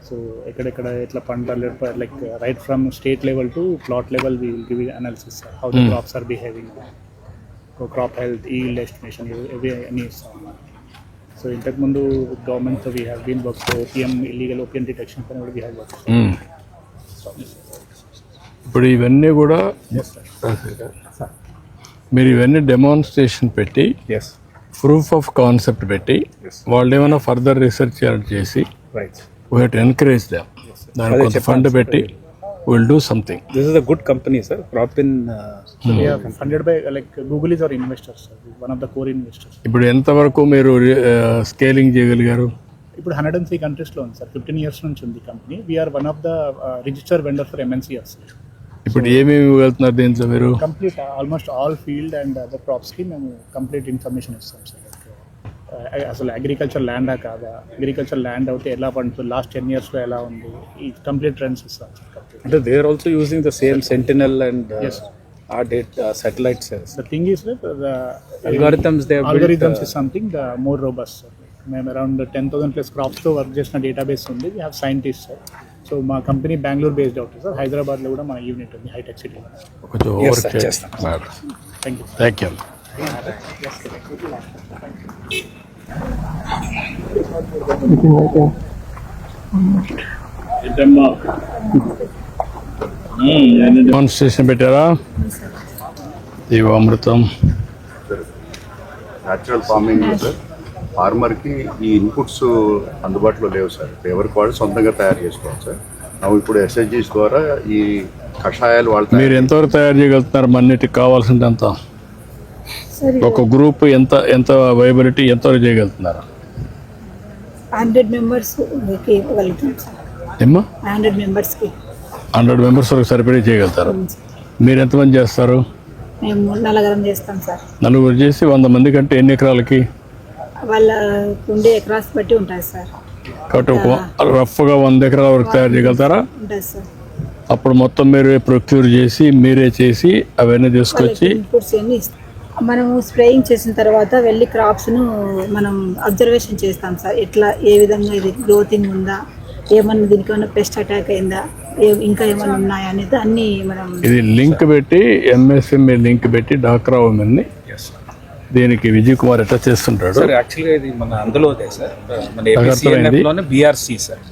సో ఎక్కడెక్కడ ఎట్లా పంటలు like right from state level to plot level we will give analysis how the crops are behaving, crop health, yield estimation ఇవి అన్నీ ఇస్తాం అన్నమాట. సో ఇంతకుముందు గవర్నమెంట్తో we have been work opium, illegal opium detection పైన కూడా వీ హ్యావ్ వర్క్. ఇప్పుడు ఇవన్నీ కూడా మీరు ఇవన్నీ డెమాన్స్ట్రేషన్ పెట్టి ప్రూఫ్ ఆఫ్ కాన్సెప్ట్ పెట్టి వాళ్ళు ఏమైనా ఫర్దర్ రీసెర్చ్ చేసి we have to encourage them. దానికి కొంత ఫండ్ పెట్టి we'll do something. This is a good company sir. Propin they are funded by like Google is our investor sir, one of the core investors. ఇప్పుడు ఎంత వరకు మీరు scaling చేయగలిగారు? ఇప్పుడు 103 countries లో ఉంది సార్. 15 years నుంచి ఉంది company. We are one of the registered vendor for MNCs. ఇప్పుడు ఏమేమి ఇవ్వగలుగుతున్నారు దీంట్లో మీరు? Complete almost all field and other క్రాప్స్కి మేము కంప్లీట్ ఇన్ఫర్మేషన్ ఇస్తాం సార్. అసలు అగ్రికల్చర్ ల్యాండా కాదా, అగ్రికల్చర్ ల్యాండ్ అయితే ఎలా పండుతుంది, లాస్ట్ 10 yearsలో ఎలా ఉంది, ఈ కంప్లీట్ ట్రెండ్స్ ఇస్తాం సార్. అంటే they are also using the same Sentinel and our satellites. The thing is that the algorithms is something the more robust sir. మేము అరౌండ్ 10,000 plus crops వర్క్ చేసిన డేటాబేస్ ఉంది. We have scientist sir. So మా company Bengaluru based అవుతుంది sir. హైదరాబాద్లో కూడా మన unit ఉంది, hitech సిటీలో. Thank you. డెమాన్స్ట్రేషన్ పెట్టారా? జీవామృతం న్యాచురల్ ఫార్మింగ్ సార్. ఫార్మర్కి ఈ ఇన్పుట్స్ అందుబాటులో లేవు సార్. ఎవరికి వాళ్ళు సొంతంగా తయారు చేసుకోవాలి సార్. ఇప్పుడు SHGs ద్వారా ఈ కషాయాలు వాళ్ళు మీరు ఎంతవరకు తయారు చేయగలుగుతున్నారు? మన్నిటికి కావాల్సింది ఎంత? ఒక గ్రూప్ ఎంత ఎంత వైబిలిటీ ఎంతవరకు చేయగలుగుతున్నారు? 100 members ఇవ్వగలుగుతాం సార్. ఏమ్మా? 100 members వరకు సరిపడే చేయగలుగుతారు. మీరు ఎంతమంది చేస్తారు? మేము నలుగురం చేస్తాం సార్. నలుగురు చేసి 100 మంది కంటే ఎన్ని ఎకరాలకి? వాళ్ళ ఉండే ఎకరాస్ బట్టి ఉంటుంది సార్. కాబట్టి రఫ్గా 100 ఎకరాల వరకు తయారు చేయగలుగుతారా? ఉంటుంది సార్. అప్పుడు మొత్తం మీరే ప్రొక్యూర్ చేసి మీరే చేసి అవన్నీ తీసుకొచ్చి ఇన్పుట్స్ అన్ని మనము స్ప్రేయింగ్ చేసిన తర్వాత వెళ్ళి క్రాప్స్ను మనం అబ్జర్వేషన్ చేస్తాం సార్. ఎట్లా ఏ విధంగా ఇది గ్రోతింగ్ ఉందా, ఏమన్నా దీనికి ఏమన్నా పెస్ట్ అటాక్ అయిందా, ఇంకా ఏమైనా ఉన్నాయా అనేది అన్ని మనం ఇది లింక్ పెట్టి MSME లింక్ పెట్టి డాక్రా ఉమెన్ని దీనికి విజయ్ కుమార్ ఎట్లా చేస్తుంటాడు సార్. యాక్చువల్గా ఇది మన అందులోదే సార్, మన APCNFలోనే BRC సార్.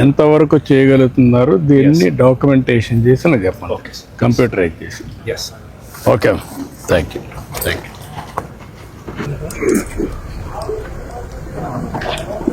ఎంతవరకు చేయగలుగుతున్నారు దీన్ని డాక్యుమెంటేషన్ చేసి నాకు చెప్పండి, కంప్యూటరైజ్ చేసి. Okay, thank you. సార్